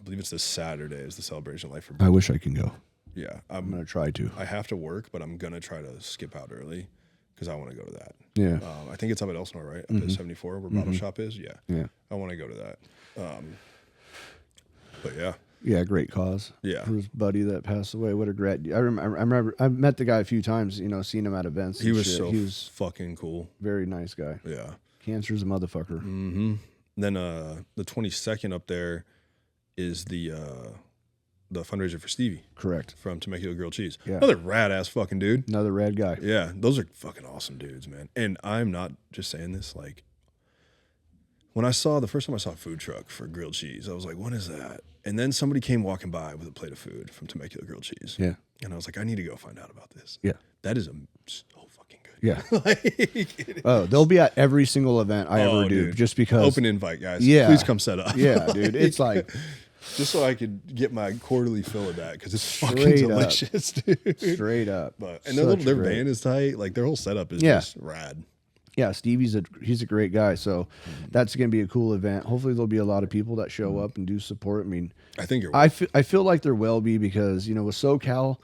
S1: believe it's this Saturday is the celebration of life for.
S2: I wish I can go.
S1: Yeah,
S2: I'm gonna try to.
S1: I have to work, but I'm gonna try to skip out early because I want to go to that.
S2: Yeah,
S1: I think it's up at Elsinore, right? Up at 74, where Bottle Shop is. Yeah,
S2: yeah.
S1: I want to go to that. But yeah,
S2: yeah, great cause.
S1: Yeah,
S2: for his buddy that passed away. What a great. I remember. I met the guy a few times. You know, seen him at events.
S1: He was he was fucking cool.
S2: Very nice guy.
S1: Yeah,
S2: cancer's a motherfucker.
S1: Mm-hmm. Then the 22nd up there is the fundraiser for Stevie.
S2: Correct.
S1: From Temecula Grilled Cheese.
S2: Yeah.
S1: Another rad ass fucking dude.
S2: Another rad guy.
S1: Yeah. Those are fucking awesome dudes, man. And I'm not just saying this, like, when the first time I saw a food truck for grilled cheese, I was like, what is that? And then somebody came walking by with a plate of food from Temecula Grilled Cheese.
S2: Yeah.
S1: And I was like, I need to go find out about this.
S2: Yeah.
S1: That is so fucking good.
S2: Yeah. They'll be at every single event I ever do, dude. Just because.
S1: Open invite, guys.
S2: Yeah.
S1: Please come set up.
S2: Yeah, dude. It's like.
S1: Just so I could get my quarterly fill of that because it's fucking delicious, dude.
S2: Straight up.
S1: And their van is tight. Like their whole setup is just rad.
S2: Yeah, Stevie's he's a great guy. So that's going to be a cool event. Hopefully there'll be a lot of people that show up and do support. I mean,
S1: I think
S2: I feel like there will be because, you know, with SoCal,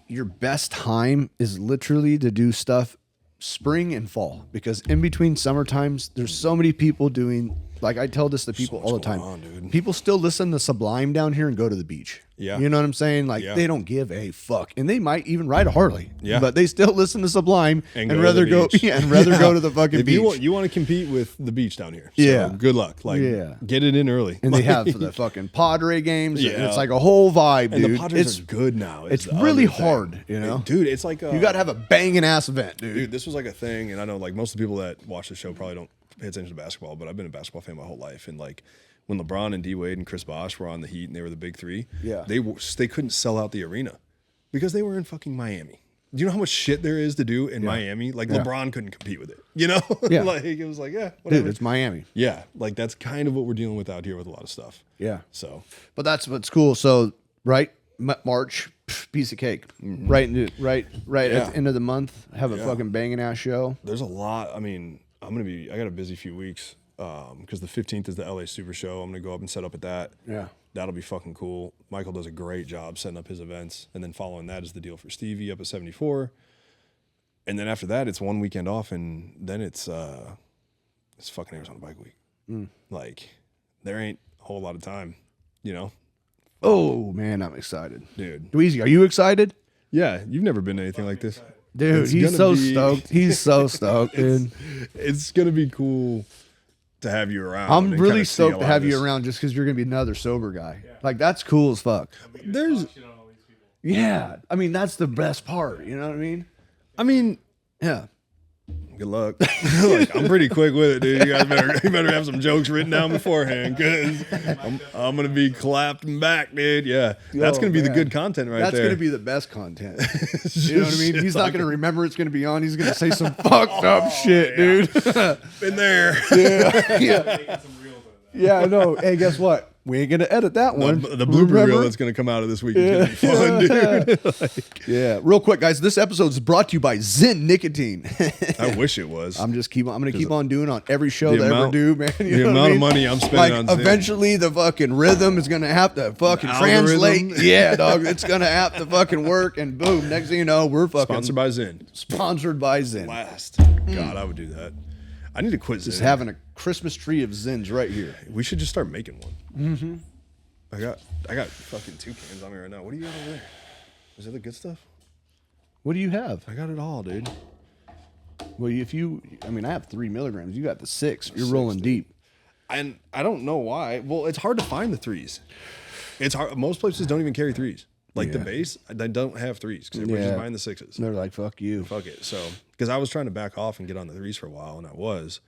S2: your best time is literally to do stuff spring and fall because in between summer times, there's so many people doing. Like I tell this to people all the time. People still listen to Sublime down here and go to the beach.
S1: Yeah.
S2: You know what I'm saying? Like they don't give a fuck. And they might even ride a Harley.
S1: Yeah.
S2: But they still listen to Sublime and rather go to the fucking
S1: if
S2: beach.
S1: You want to compete with the beach down here. So
S2: yeah.
S1: Good luck. Like get it in early.
S2: And they have the fucking Padre games. Yeah. And it's like a whole vibe, dude.
S1: And the Padres are good now.
S2: It's really hard, you know?
S1: Dude, it's like
S2: you gotta have a banging ass event, dude.
S1: Dude, this was like a thing, and I know like most of the people that watch the show probably don't pay attention to basketball, but I've been a basketball fan my whole life. And like when LeBron and D Wade and Chris Bosh were on the Heat and they were the big three, they couldn't sell out the arena because they were in fucking Miami. do you know how much shit there is to do in Miami? Like LeBron couldn't compete with it, you know?
S2: Yeah.
S1: Like it was like, whatever.
S2: Dude, it's Miami.
S1: Yeah, like that's kind of what we're dealing with out here with a lot of stuff.
S2: Yeah.
S1: So,
S2: but that's what's cool. So, right, March, piece of cake. Right at the end of the month, have a fucking banging ass show.
S1: There's a lot. I mean, I got a busy few weeks because the 15th is the LA Super Show. I'm gonna go up and set up at that.
S2: Yeah.
S1: That'll be fucking cool. Michael does a great job setting up his events. And then following that is the deal for Stevie up at 74. And then after that, it's one weekend off, and then it's fucking Arizona Bike Week. Like, there ain't a whole lot of time, you know?
S2: Oh, man, I'm excited.
S1: Dude.
S2: Dweezy, are you excited?
S1: Yeah, you've never been to anything like this.
S2: Dude, he's so stoked. He's so stoked, dude.
S1: It's going to be cool to have you around.
S2: I'm really stoked to have you around just because you're going to be another sober guy. Yeah. Like, that's cool as fuck. Yeah. I mean, that's the best part. You know what I mean? Yeah.
S1: Good luck. Like, I'm pretty quick with it, dude. You guys better have some jokes written down beforehand because I'm going to be clapping back, dude. Yeah. That's going to be the good content right there.
S2: That's going to be the best content. You know what I mean? He's not going to remember it's going to be on. He's going to say some fucked up shit, dude.
S1: Been there.
S2: Yeah. Yeah, I know. Hey, guess what? We ain't gonna edit that one.
S1: The blooper reel that's gonna come out of this week is gonna be fun, dude.
S2: Yeah. Real quick, guys. This episode is brought to you by Zen Nicotine.
S1: I wish it was.
S2: I'm gonna keep on doing on every show that I ever do, man.
S1: You know amount of money I'm spending on Zen.
S2: Eventually the fucking rhythm is gonna have to fucking translate. Yeah, dog. It's gonna have to fucking work, and boom. Next thing you know, we're fucking
S1: sponsored by Zen.
S2: Sponsored by Zen.
S1: Last. God, I would do that. I need to quit Zen.
S2: Just having a Christmas tree of Zens right here.
S1: We should just start making one. Mm-hmm. I got fucking 2 cans on me right now. What do you got over there? Is that the good stuff?
S2: What do you have?
S1: I got it all, dude.
S2: Well, I have 3 milligrams. You got the 6. You're rolling deep.
S1: And I don't know why. Well, it's hard to find the 3s. It's hard. Most places don't even carry 3s. Like the base, they don't have 3s because everybody's just buying the 6s.
S2: They're like, fuck you.
S1: Fuck it. So, because I was trying to back off and get on the 3s for a while, and I was.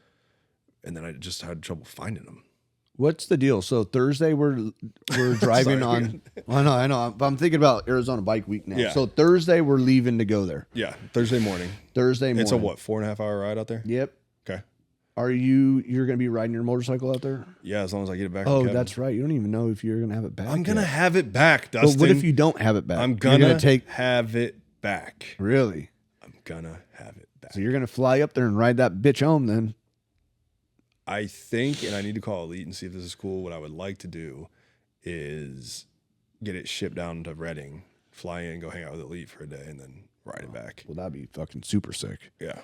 S1: And then I just had trouble finding them.
S2: What's the deal? So Thursday we're driving on. Well, I know. I'm thinking about Arizona Bike Week now.
S1: Yeah.
S2: So Thursday we're leaving to go there.
S1: Yeah, Thursday morning.
S2: It's
S1: a what, 4.5 hour ride out there?
S2: Yep.
S1: Okay.
S2: You're going to be riding your motorcycle out there?
S1: Yeah, as long as I get it back.
S2: Oh, that's right. You don't even know if you're going to have it back.
S1: I'm going to have it back, Dustin.
S2: But what if you don't have it back?
S1: I'm going to have it back.
S2: Really?
S1: I'm going to have it back.
S2: So you're going to fly up there and ride that bitch home then?
S1: I think, and I need to call Elite and see if this is cool, what I would like to do is get it shipped down to Reading, fly in, go hang out with Elite for a day, and then ride it back.
S2: Well, that'd be fucking super sick.
S1: Yeah.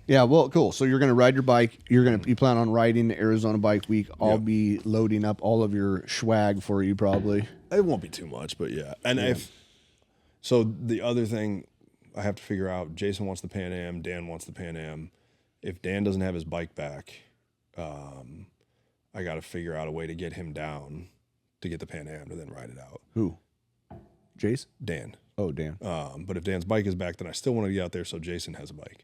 S2: Yeah, well, cool. So you're going to ride your bike. You plan on riding the Arizona Bike Week. I'll be loading up all of your swag for you probably.
S1: It won't be too much, but yeah. And so the other thing I have to figure out, Jason wants the Pan Am, Dan wants the Pan Am. If Dan doesn't have his bike back, I got to figure out a way to get him down to get the Pan Am to then ride it out.
S2: Who? Jace?
S1: Dan.
S2: Oh, Dan.
S1: But if Dan's bike is back, then I still want to get out there so Jason has a bike.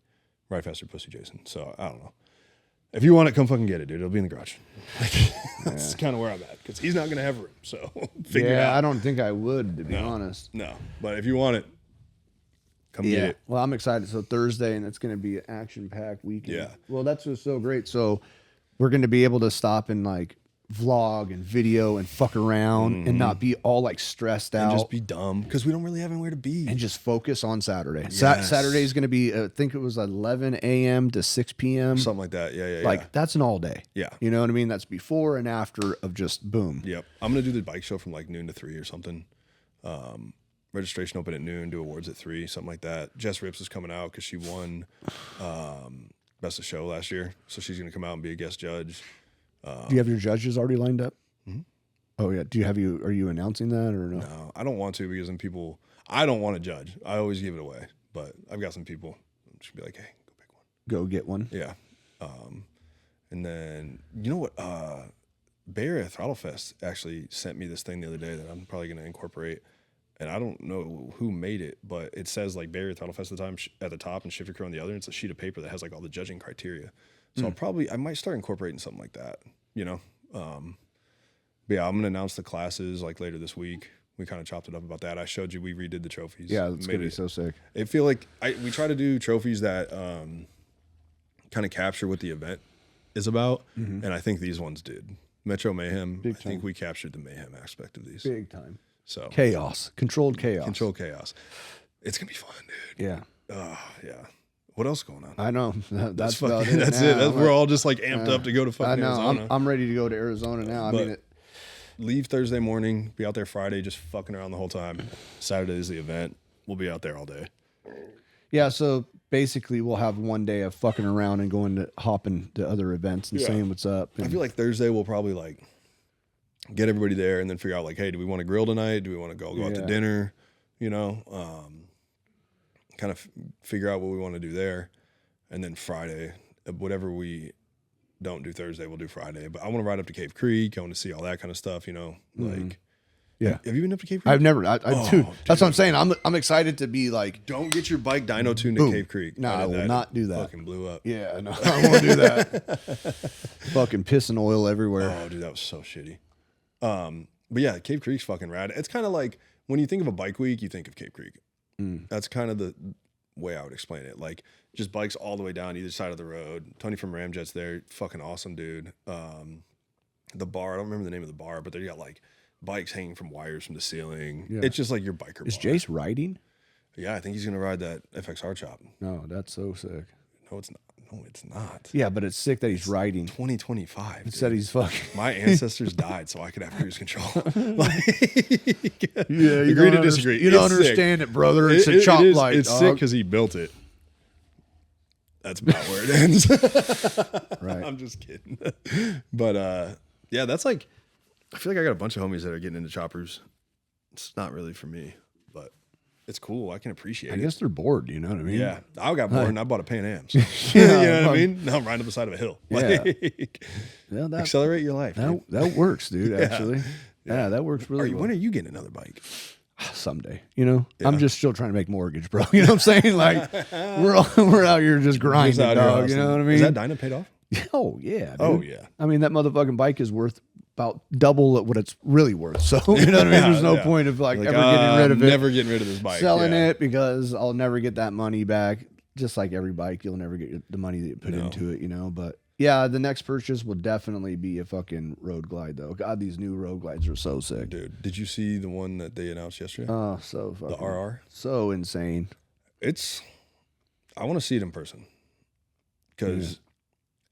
S1: Ride faster, pussy Jason. So I don't know. If you want it, come fucking get it, dude. It'll be in the garage. That's kind of where I'm at because he's not going to have room. So figure it out.
S2: I don't think I would, to be honest.
S1: No, but if you want it, come get it.
S2: Well, I'm excited. So Thursday, and it's going to be an action-packed weekend.
S1: Yeah.
S2: Well, that's what's so great. So we're going to be able to stop and like vlog and video and fuck around and not be all like stressed out.
S1: And just be dumb because we don't really have anywhere to be.
S2: And just focus on Saturday.
S1: Yes.
S2: Saturday is going to be, I think it was 11 a.m. to 6 p.m.
S1: Something like that. Yeah.
S2: Like that's an all day.
S1: Yeah.
S2: You know what I mean? That's before and after of just boom.
S1: Yep. I'm going to do the bike show from like noon to 3 or something. Registration open at noon, do awards at 3, something like that. Jess Rips is coming out because she won Best of Show last year. So she's going to come out and be a guest judge.
S2: Do you have your judges already lined up? Mm-hmm. Oh yeah. Are you announcing that or no?
S1: No, I don't want to because then I don't want to judge. I always give it away, but I've got some people should be like, hey, go pick one.
S2: Go get one.
S1: Yeah. And then you know what? Bay Area Throttle Fest actually sent me this thing the other day that I'm probably going to incorporate. And I don't know who made it, but it says like Bay Area Throttle Fest at the top and Shift Your Crew on the other. And it's a sheet of paper that has like all the judging criteria. So I might start incorporating something like that, you know? But yeah, I'm going to announce the classes like later this week. We kind of chopped it up about that. I showed you we redid the trophies.
S2: Yeah, it's gonna be so sick.
S1: I feel like we try to do trophies that kind of capture what the event is about, and I think these ones did. Metro Mayhem. I think we captured the mayhem aspect of these.
S2: Big time.
S1: So
S2: chaos, controlled chaos.
S1: Controlled chaos. It's gonna be fun, dude.
S2: Yeah.
S1: Yeah. What else going on?
S2: I know. That's about
S1: fucking,
S2: it.
S1: That's
S2: now.
S1: it. We're all just like amped up to go to fucking Arizona.
S2: I'm ready to go to Arizona now.
S1: Leave Thursday morning, be out there Friday, just fucking around the whole time. Saturday is the event. We'll be out there all day.
S2: Yeah, so basically we'll have one day of fucking around and going to hopping to other events and saying what's up.
S1: I feel like Thursday we'll probably like get everybody there and then figure out like, hey, do we want to grill tonight? Do we want to go out to dinner? You know, kind of figure out what we want to do there. And then Friday, whatever we don't do Thursday, we'll do Friday. But I want to ride up to Cave Creek. I want to see all that kind of stuff, you know, like.
S2: Yeah.
S1: Have you been up to Cave Creek?
S2: I've never. Dude, that's what I'm saying. I'm excited to be like.
S1: Don't get your bike dyno tuned to Cave Creek.
S2: No, I will not do that.
S1: Fucking blew up.
S2: Yeah, no, I won't do that. Fucking piss and oil everywhere.
S1: Oh, dude, that was so shitty. But yeah, Cave Creek's fucking rad. It's kind of like when you think of a bike week, you think of Cave Creek. That's kind of the way I would explain it. Like just bikes all the way down either side of the road. Tony from Ramjet's there. Fucking awesome, dude. The bar, I don't remember the name of the bar, but they got like bikes hanging from wires from the ceiling. Yeah. It's just like your biker
S2: Is
S1: bar.
S2: Jace riding?
S1: Yeah, I think he's going to ride that FXR chop.
S2: No, that's so sick.
S1: No, it's not. No, it's not.
S2: Yeah, but it's sick that he's riding.
S1: 2025.
S2: It said he's fucking.
S1: My ancestors died so I could have cruise control.
S2: Yeah, you
S1: agree to disagree.
S2: You don't understand it, brother. It's a chop light.
S1: It's sick because he built it. That's about where it ends.
S2: Right.
S1: I'm just kidding. But yeah, that's like, I feel like I got a bunch of homies that are getting into choppers. It's not really for me, but it's cool. I can appreciate it.
S2: I guess they're bored. You know what I mean?
S1: Yeah. I got bored and I bought a Pan Am. So. You know what I mean? Now I'm riding up the side of a hill.
S2: Yeah.
S1: Like, accelerate your life.
S2: That works, dude, actually. Yeah, that works really well.
S1: When are you getting another bike?
S2: Someday, you know, I'm just still trying to make mortgage, bro. You know what I'm saying? Like we're out here just grinding, dog. You know what I mean?
S1: Is that dyno paid off?
S2: Oh yeah. Dude.
S1: Oh yeah.
S2: I mean, that motherfucking bike is worth about double what it's really worth. So you know what I mean? There's no point of like ever getting rid of it.
S1: Never getting rid of this bike.
S2: Selling it because I'll never get that money back. Just like every bike, you'll never get the money that you put into it, you know. But yeah, the next purchase will definitely be a fucking road glide, though. God, these new road glides are so sick.
S1: Dude, did you see the one that they announced yesterday?
S2: Oh, so fucking.
S1: The RR?
S2: So insane.
S1: I want to see it in person. Because,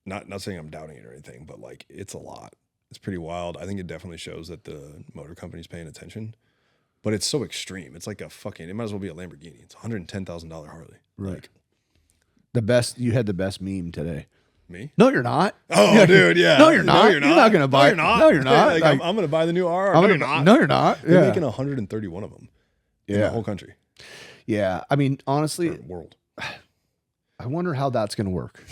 S1: not saying I'm doubting it or anything, but like, it's a lot. It's pretty wild. I think it definitely shows that the motor company's paying attention. But it's so extreme. It's like it might as well be a Lamborghini. It's $110,000 Harley.
S2: Right. You had the best meme today.
S1: Me?
S2: No, you're not.
S1: Oh, dude, yeah.
S2: No, you're not. You're not going to buy it. No, you're not.
S1: Like, I'm going to buy the new RR.
S2: No, you're not. No, you're not.
S1: They're making 131 of them in the whole country.
S2: Yeah. I mean, honestly,
S1: world.
S2: I wonder how that's going to work.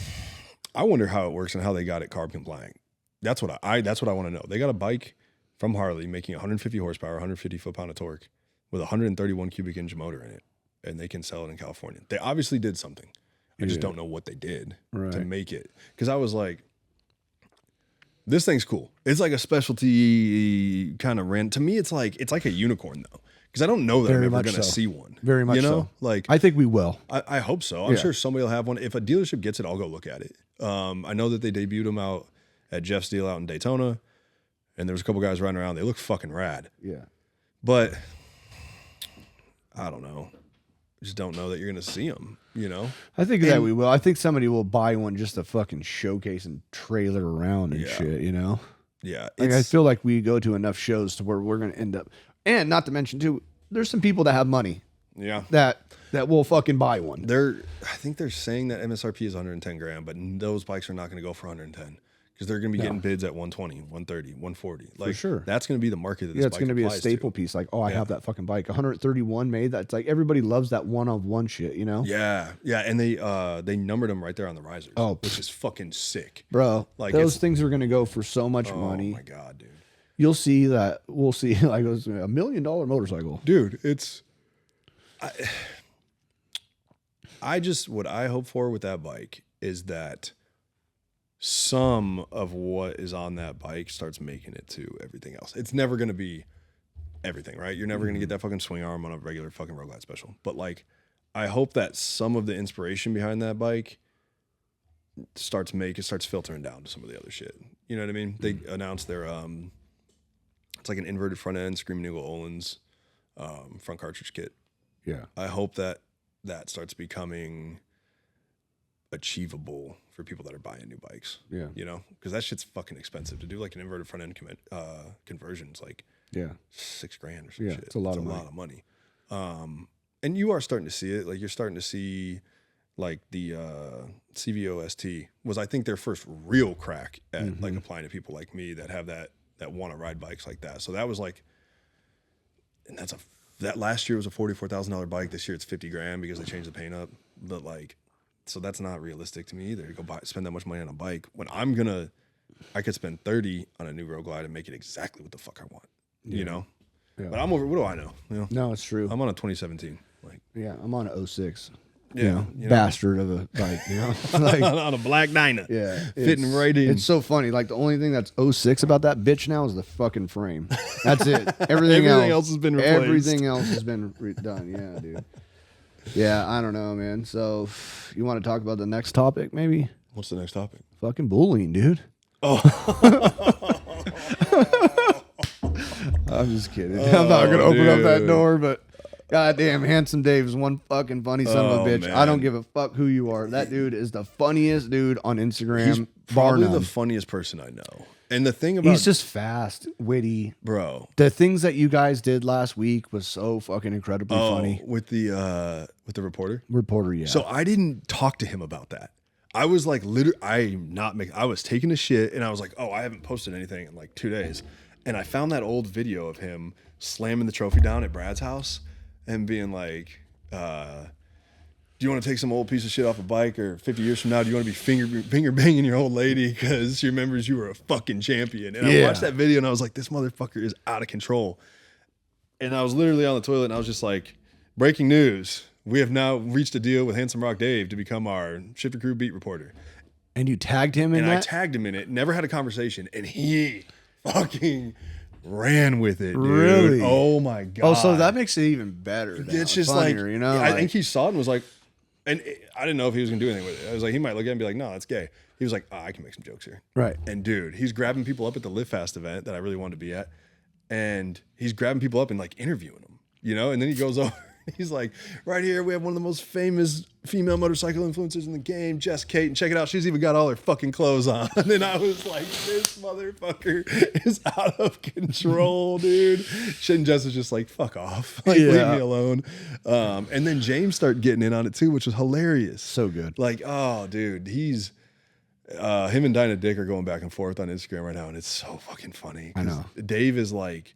S1: I wonder how it works and how they got it carb compliant. That's what I want to know. They got a bike from Harley making 150 horsepower, 150 foot-pound of torque with a 131 cubic inch motor in it, and they can sell it in California. They obviously did something. I just don't know what they did to make it. Because I was like, this thing's cool. It's like a specialty kind of rent. To me, it's like a unicorn though. Because I don't know that I'm ever going to see one.
S2: Very much so.
S1: Like,
S2: I think we will.
S1: I hope so. I'm sure somebody will have one. If a dealership gets it, I'll go look at it. I know that they debuted them out at Jeff's deal out in Daytona, and there was a couple guys riding around. They look fucking rad.
S2: Yeah.
S1: But I don't know. I just don't know that you're going to see them, you know?
S2: I think that we will. I think somebody will buy one just to fucking showcase and trailer around and shit, you know?
S1: Yeah.
S2: Like, I feel like we go to enough shows to where we're going to end up. And not to mention, too, there's some people that have money.
S1: Yeah.
S2: That will fucking buy one.
S1: I think they're saying that MSRP is 110 grand, but those bikes are not going to go for 110. Because they're going to be getting bids at 120, 130, 140. Like,
S2: for sure.
S1: That's going to be the market that this
S2: it's
S1: bike
S2: going to be a
S1: applies
S2: staple piece. Like, I have that fucking bike. 131 made. That's like, everybody loves that one-of-one shit, you know?
S1: Yeah. Yeah. And they numbered them right there on the risers. Which is fucking sick.
S2: Bro, like those things are going to go for so much money.
S1: Oh, my God, dude.
S2: You'll see that. We'll see like it was $1 million motorcycle.
S1: Dude, what I hope for with that bike is that some of what is on that bike starts making it to everything else. It's never going to be everything, right? You're never gonna get that fucking swing arm on a regular fucking road glide special. But like, I hope that some of the inspiration behind that bike starts filtering down to some of the other shit. You know what I mean? They announced their it's like an inverted front end, Screaming Eagle Olin's front cartridge kit.
S2: Yeah.
S1: I hope that starts becoming achievable for people that are buying new bikes.
S2: Yeah.
S1: You know, because that shit's fucking expensive to do. Like an inverted front end conversions, like $6,000 or some shit.
S2: It's a lot of
S1: money. And you are starting to see it. Like you're starting to see, like the CVO-ST was, I think, their first real crack at like applying to people like me that have that want to ride bikes like that. So that was like, and that last year was a $44,000 bike. This year it's $50,000 because they changed the paint up. But like, so that's not realistic to me either, to go spend that much money on a bike when I could spend 30 on a new road glide and make it exactly what the fuck I want, you know? Yeah. But I'm over, what do I know? You know?
S2: No, it's true.
S1: I'm on a 2017. Like,
S2: yeah, I'm on an 06.
S1: Yeah,
S2: bastard of a bike, you know, like
S1: on a black Dyna.
S2: Yeah,
S1: fitting right in.
S2: It's so funny. Like the only thing that's 06 about that bitch now is the fucking frame. That's it. Everything else
S1: has been replaced.
S2: Everything else has been done. Yeah, dude. Yeah, I don't know, man. So, you want to talk about the next topic, maybe?
S1: What's the next topic?
S2: Fucking bullying, dude.
S1: Oh,
S2: I'm just kidding. I'm not gonna open up that door, but. Goddamn, Handsome Dave is one fucking funny son of a bitch.
S1: Man.
S2: I don't give a fuck who you are. That dude is the funniest dude on Instagram.
S1: He's probably the funniest person I know. And the thing about
S2: he's just fast, witty,
S1: bro.
S2: The things that you guys did last week was so fucking incredibly funny.
S1: With the reporter.
S2: Yeah.
S1: So I didn't talk to him about that. I was like, I was taking a shit, and I was like, oh, I haven't posted anything in like 2 days, and I found that old video of him slamming the trophy down at Brad's house. And being like, do you want to take some old piece of shit off a bike, or 50 years from now, do you want to be finger banging your old lady because she remembers you were a fucking champion? And I watched that video and I was like, this motherfucker is out of control. And I was literally on the toilet and I was just like, breaking news. We have now reached a deal with Handsome Rock Dave to become our Shifter Crew beat reporter.
S2: And you tagged him in that?
S1: I tagged him in it, never had a conversation. And he fucking ran with it, dude.
S2: Really?
S1: Oh my god.
S2: Oh, so that makes it even better.
S1: It's just
S2: funnier,
S1: like,
S2: you know.
S1: I think he saw it and was like, and I didn't know if he was gonna do anything with it. I was like, he might look at it and be like, no, that's gay. He was like, I can make some jokes here,
S2: right?
S1: And dude, he's grabbing people up at the Live Fast event that I really wanted to be at, and he's grabbing people up and like interviewing them, you know. And then he goes over. He's like, right here, we have one of the most famous female motorcycle influencers in the game, Jess Kate, and check it out, she's even got all her fucking clothes on. And I was like, this motherfucker is out of control, dude. And Jess is just like, fuck off, like leave me alone. And then James started getting in on it too, which was hilarious.
S2: So good.
S1: Like, oh, dude, he's him and Dinah Dick are going back and forth on Instagram right now, and it's so fucking funny.
S2: I know.
S1: Dave is like,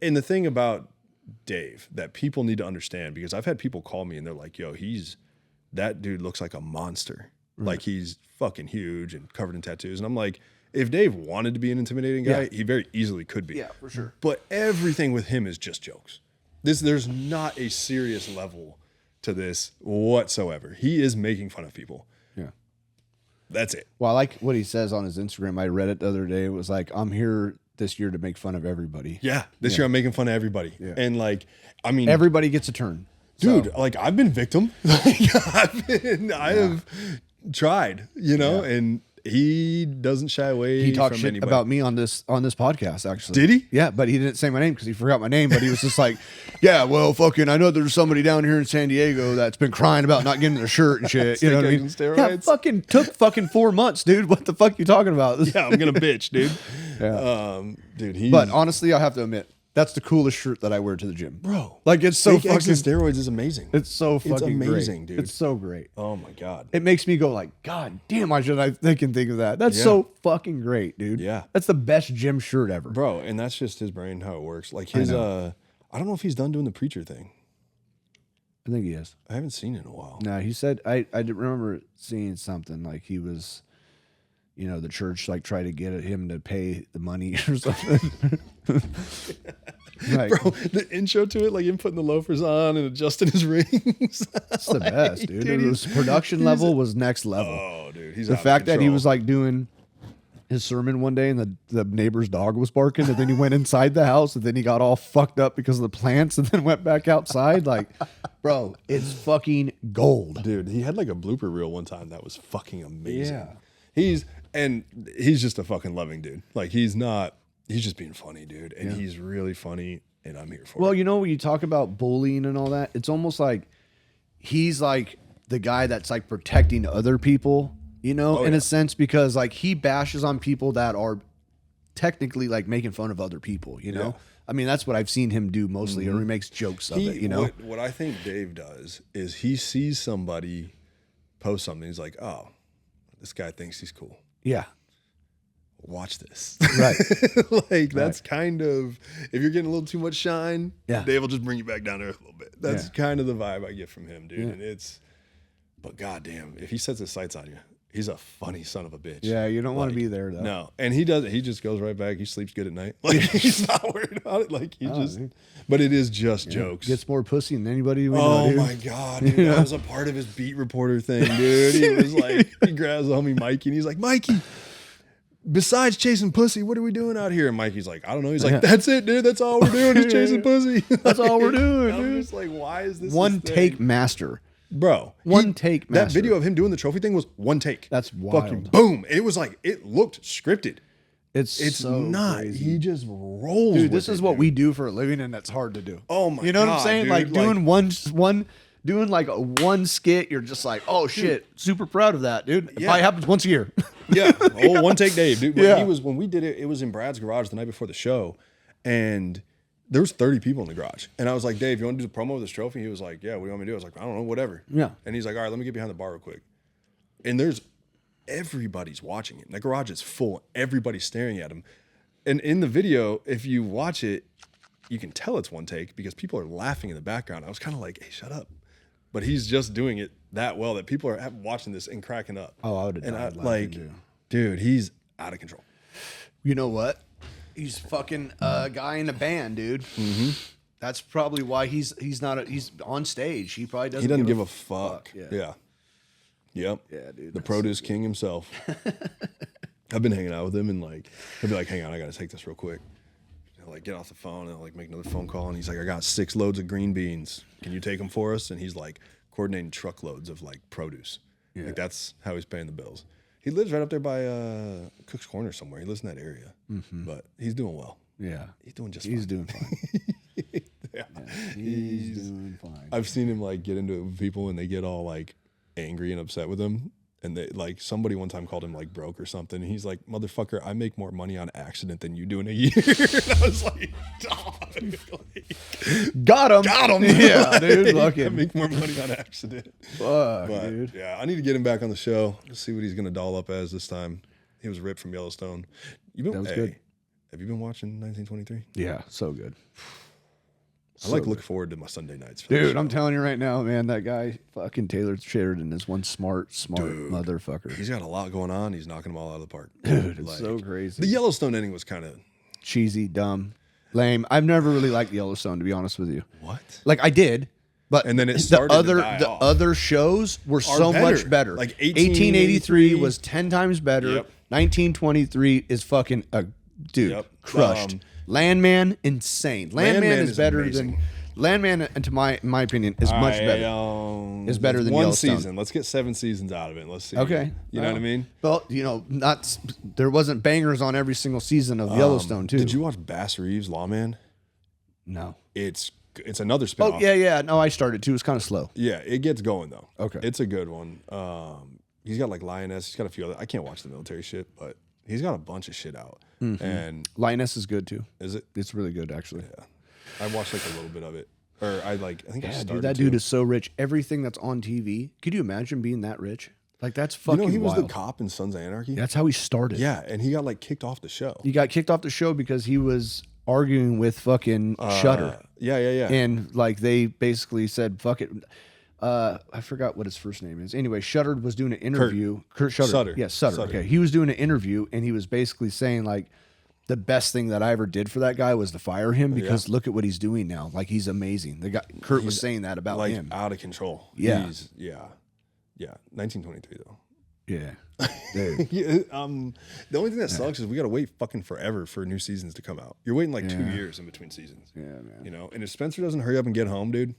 S1: and the thing about Dave that people need to understand, because I've had people call me and they're like, yo, that dude looks like a monster. Mm. Like he's fucking huge and covered in tattoos. And I'm like, if Dave wanted to be an intimidating guy, he very easily could be.
S2: Yeah, for sure.
S1: But everything with him is just jokes. There's not a serious level to this whatsoever. He is making fun of people.
S2: Yeah.
S1: That's it.
S2: Well, I like what he says on his Instagram. I read it the other day. It was like, I'm here this year to make fun of everybody.
S1: Yeah. This year I'm making fun of everybody. Yeah. And like, I mean,
S2: everybody gets a turn.
S1: Dude, like I've been victim. I have tried, you know, and he doesn't shy away.
S2: He talked
S1: from
S2: shit
S1: anybody.
S2: about me on this podcast, actually.
S1: Did he?
S2: Yeah, but he didn't say my name because he forgot my name. But he was just like, yeah, well, fucking, I know there's somebody down here in San Diego that's been crying about not getting their shirt and shit. You know what I mean?
S1: Steroids.
S2: Yeah, took 4 months, dude. What the fuck you talking about?
S1: Yeah, I'm gonna bitch, dude.
S2: Yeah.
S1: Dude,
S2: but honestly, I have to admit, that's the coolest shirt that I wear to the gym,
S1: bro.
S2: Like it's so
S1: fucking steroids is amazing.
S2: It's so fucking
S1: amazing,
S2: great.
S1: dude.
S2: It's so great.
S1: Oh my god.
S2: It makes me go like, God damn, I can think of that. That's so fucking great, dude.
S1: Yeah.
S2: That's the best gym shirt ever,
S1: bro. And that's just his brain, how it works. Like his I don't know if he's done doing the preacher thing.
S2: I think he is.
S1: I haven't seen it in a while.
S2: No, he said I did remember seeing something like he was, you know, the church like tried to get him to pay the money or something. Right.
S1: Bro, the intro to it, like him putting the loafers on and adjusting his rings.
S2: It's the best, dude. His production level was next level.
S1: Oh, dude. He's
S2: the fact that he was like doing his sermon one day, and the neighbor's dog was barking, and then he went inside the house, and then he got all fucked up because of the plants, and then went back outside. Like, bro, it's fucking gold.
S1: Dude, he had like a blooper reel one time that was fucking amazing.
S2: Yeah.
S1: He's just a fucking loving dude. Like, he's just being funny, dude. And he's really funny, and I'm here for it.
S2: Well, you know, when you talk about bullying and all that, it's almost like he's like the guy that's like protecting other people, you know, in a sense, because like he bashes on people that are technically like making fun of other people, you know? Yeah. I mean, that's what I've seen him do mostly, or he makes jokes of it, you know?
S1: What I think Dave does is he sees somebody post something, he's like, oh, this guy thinks he's cool.
S2: Yeah.
S1: Watch this.
S2: Right.
S1: Like, that's kind of, if you're getting a little too much shine, Dave will just bring you back down there a little bit. That's kind of the vibe I get from him, dude. And but goddamn, if he sets his sights on you, he's a funny son of a bitch.
S2: Yeah, you don't want to be there, though.
S1: No. And he does it. He just goes right back. He sleeps good at night. Like, he's not worried about it. Like, but it is just jokes.
S2: Gets more pussy than anybody we know, dude.
S1: My God, dude. That was a part of his beat reporter thing, dude. He was like, he grabs the homie Mikey, and he's like, Mikey, besides chasing pussy, what are we doing out here? And Mikey's like, I don't know. He's like, that's it, dude. That's all we're doing is chasing pussy.
S2: That's all we're doing,
S1: I'm
S2: dude.
S1: just like, why is this
S2: one take master?
S1: Bro,
S2: one take master.
S1: That video of him doing the trophy thing was one take.
S2: That's wild.
S1: Fucking boom. It was like, it looked scripted.
S2: It's so
S1: not.
S2: crazy.
S1: He just rolls.
S2: Dude, this is what we do for a living, and that's hard to do.
S1: Oh my God.
S2: You know what I'm saying?
S1: Dude,
S2: like doing doing like one skit, you're just like, oh shit, super proud of that, dude. It probably happens once a year.
S1: Yeah. Oh, one take Dave, dude. When we did it, it was in Brad's garage the night before the show, and there was 30 people in the garage. And I was like, Dave, you want to do the promo of this trophy? He was like, yeah, what do you want me to do? I was like, I don't know, whatever.
S2: Yeah.
S1: And he's like, all right, let me get behind the bar real quick. And everybody's watching it. The garage is full. Everybody's staring at him. And in the video, if you watch it, you can tell it's one take because people are laughing in the background. I was kind of like, hey, shut up. But he's just doing it that well that people are watching this and cracking up.
S2: Oh, I would have died laughing too.
S1: Dude, he's out of control.
S2: You know what? He's fucking a guy in a band, dude. Mm-hmm. That's probably why he's on stage. He probably doesn't.
S1: He doesn't give a fuck. Yeah. Yep.
S2: Yeah, dude.
S1: The produce king himself. I've been hanging out with him, and like he'll be like, "Hang on, I gotta take this real quick." He'll like get off the phone and like make another phone call, and he's like, "I got 6 loads of green beans. Can you take them for us?" And he's like coordinating truckloads of like produce. Yeah. Like that's how he's paying the bills. He lives right up there by Cook's Corner somewhere. He lives in that area, but he's doing well.
S2: Yeah,
S1: he's doing just.
S2: He's
S1: fine.
S2: doing fine. He's doing fine.
S1: I've seen him like get into it with people, and they get all like angry and upset with him. And they like somebody one time called him like broke or something. And he's like, motherfucker, I make more money on accident than you do in a year. And I was like, dog.
S2: Got him. Yeah, dude.
S1: I make more money on accident.
S2: Fuck, dude.
S1: Yeah, I need to get him back on the show. Let's see what he's gonna doll up as this time. He was ripped from Yellowstone.
S2: That was good.
S1: Have you been watching 1923?
S2: Yeah, so good.
S1: I look forward to my Sunday nights.
S2: Dude, I'm telling you right now, man, that guy, fucking Taylor Sheridan, is one smart dude, motherfucker.
S1: He's got a lot going on. He's knocking them all out of the park.
S2: Dude, it's so crazy.
S1: The Yellowstone ending was kind of
S2: cheesy, dumb, lame. I've never really liked Yellowstone, to be honest with you.
S1: What?
S2: Like, I did, but
S1: and then it started
S2: the other shows were so much better.
S1: Like
S2: 1883 was 10 times better. Yep. 1923 is fucking crushed. Landman, insane. Landman is better
S1: amazing.
S2: than Landman, and to my opinion, is much better. Is better than
S1: one
S2: Yellowstone.
S1: Season. Let's get 7 seasons out of it. Let's see.
S2: Okay,
S1: you know what I mean?
S2: Well, you know, there wasn't bangers on every single season of Yellowstone too.
S1: Did you watch Bass Reeves Lawman?
S2: No.
S1: It's another spinoff.
S2: Oh yeah. No, I started too. It's kind of slow.
S1: Yeah, it gets going though.
S2: Okay,
S1: it's a good one. He's got like Lioness. He's got a few other. I can't watch the military shit, but he's got a bunch of shit out. Mm-hmm. And
S2: Lioness is good too.
S1: Is it?
S2: It's really good actually.
S1: Yeah, I watched like a little bit of it, or I think I started.
S2: Dude, that dude is so rich. Everything that's on TV. Could you imagine being that rich? Like that's fucking.
S1: He was
S2: wild.
S1: the cop in Sons of Anarchy.
S2: That's how he started.
S1: Yeah, and he got like kicked off the show.
S2: He got kicked off the show because he was arguing with fucking Shutter.
S1: Yeah.
S2: And like they basically said, "Fuck it." I forgot what his first name is. Anyway, Shutter was doing an interview. Kurt Shutter.
S1: Sutter.
S2: Yeah, Sutter. Okay. He was doing an interview and he was basically saying like the best thing that I ever did for that guy was to fire him because look at what he's doing now. Like he's amazing. Kurt was saying that about
S1: like
S2: him.
S1: Out of control.
S2: Yeah.
S1: Yeah. 1923 though.
S2: Yeah. Dude.
S1: The only thing that sucks is we got to wait fucking forever for new seasons to come out. You're waiting like 2 years in between seasons.
S2: Yeah, man.
S1: You know, and if Spencer doesn't hurry up and get home, dude.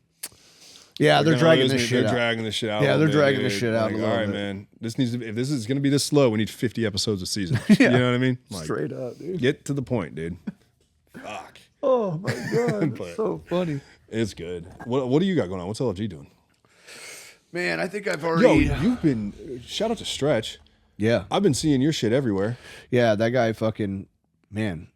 S2: Yeah, they're dragging this shit out.
S1: They're dragging this shit out.
S2: Yeah, they're dragging this shit out.
S1: Like, all right, man. This needs to. If this is going to be this slow, we need 50 episodes a season. You know what I mean? Like,
S2: straight up, dude.
S1: Get to the point, dude. Fuck.
S2: Oh my god, it's so funny.
S1: It's good. What do you got going on? What's LFG doing?
S2: Man, I think I've already.
S1: Yo, you've been. Shout out to Stretch.
S2: Yeah,
S1: I've been seeing your shit everywhere.
S2: Yeah, that guy fucking man,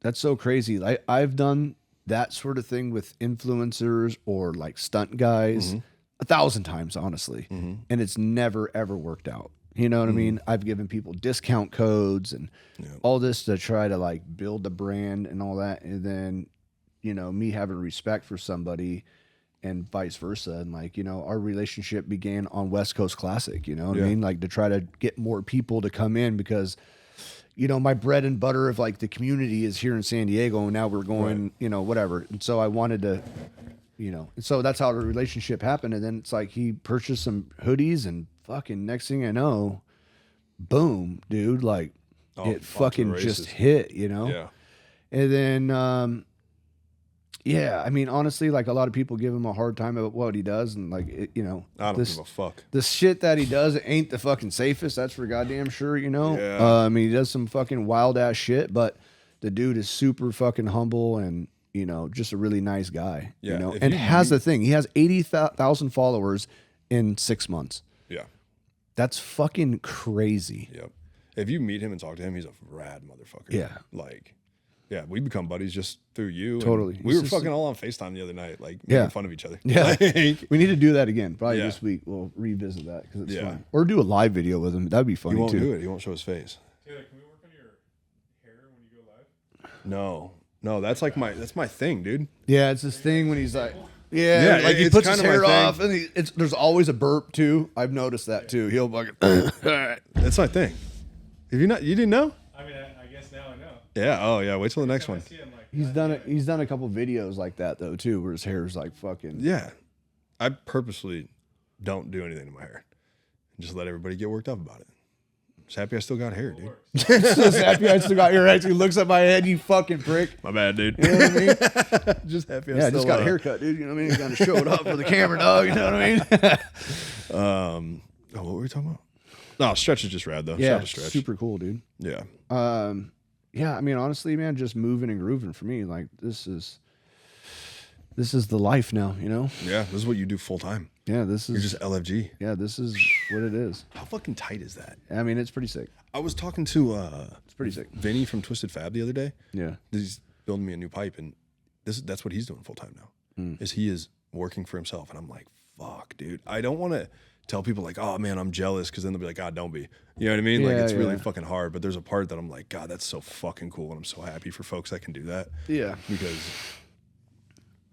S2: that's so crazy. I've done that sort of thing with influencers or like stunt guys 1,000 times, honestly, and it's never ever worked out. You know what I mean? I've given people discount codes and all this to try to like build the brand and all that, and then me having respect for somebody. And vice versa. And like, our relationship began on West Coast Classic, you know what I mean? Like to try to get more people to come in because, my bread and butter of like the community is here in San Diego and now we're going, whatever. And so I wanted to, and so that's how the relationship happened. And then it's like he purchased some hoodies and fucking next thing I know, boom, dude, like it fucking just hit,
S1: Yeah.
S2: And then, yeah, I mean, honestly, like a lot of people give him a hard time about what he does, and like,
S1: I don't give a fuck.
S2: The shit that he does ain't the fucking safest. That's for goddamn sure,
S1: Yeah.
S2: I mean, he does some fucking wild ass shit, but the dude is super fucking humble and just a really nice guy.
S1: Yeah,
S2: and the thing. He has 80,000 followers in 6 months.
S1: Yeah,
S2: that's fucking crazy.
S1: Yep. If you meet him and talk to him, he's a rad motherfucker.
S2: Yeah,
S1: like. Yeah, we become buddies just through you.
S2: Totally.
S1: We were fucking all on FaceTime the other night, like making fun of each other.
S2: Yeah. We need to do that again. Probably this week. We'll revisit that because it's fun. Or do a live video with him. That'd be funny too.
S1: He won't do it. He won't show his face.
S3: Taylor, can we work on your hair when you go live?
S1: No, that's like that's my thing, dude.
S2: Yeah, it's this thing when he's like, like he puts his hair off, and there's always a burp too. I've noticed that too. He'll fucking.
S1: That's my thing. You didn't know?
S3: I mean, I guess now I know.
S1: Yeah. Oh yeah. Wait till the next one.
S2: He's done a couple videos like that though too, where his hair is like fucking.
S1: Yeah, I purposely don't do anything to my hair. Just let everybody get worked up about it. Just happy I still got hair, dude.
S2: Just happy I still got hair. Actually looks at my head, you fucking prick.
S1: My bad, dude.
S2: You know what I mean?
S1: Just happy.
S2: I just got a haircut, dude. You know what I mean? Got to show it off for the camera, dog. You know what I mean?
S1: What were we talking about? No, Stretch is just rad though.
S2: Yeah,
S1: Shout out to Stretch.
S2: super cool, dude.
S1: Yeah.
S2: Yeah, I mean, honestly, man, just moving and grooving for me. Like this is the life now,
S1: Yeah, this is what you do full time.
S2: Yeah,
S1: You're just LFG.
S2: Yeah, this is what it is.
S1: How fucking tight is that?
S2: I mean, it's pretty sick.
S1: I was talking to
S2: it's pretty sick.
S1: Vinny from Twisted Fab the other day.
S2: Yeah,
S1: he's building me a new pipe, and that's what he's doing full time now. Is he is working for himself, and I'm like, fuck, dude. I don't want to tell people like, oh man, I'm jealous, because then they'll be like, God, don't be. You know what I mean? Like it's really fucking hard. But there's a part that I'm like, God, that's so fucking cool, and I'm so happy for folks that can do that.
S2: Yeah,
S1: because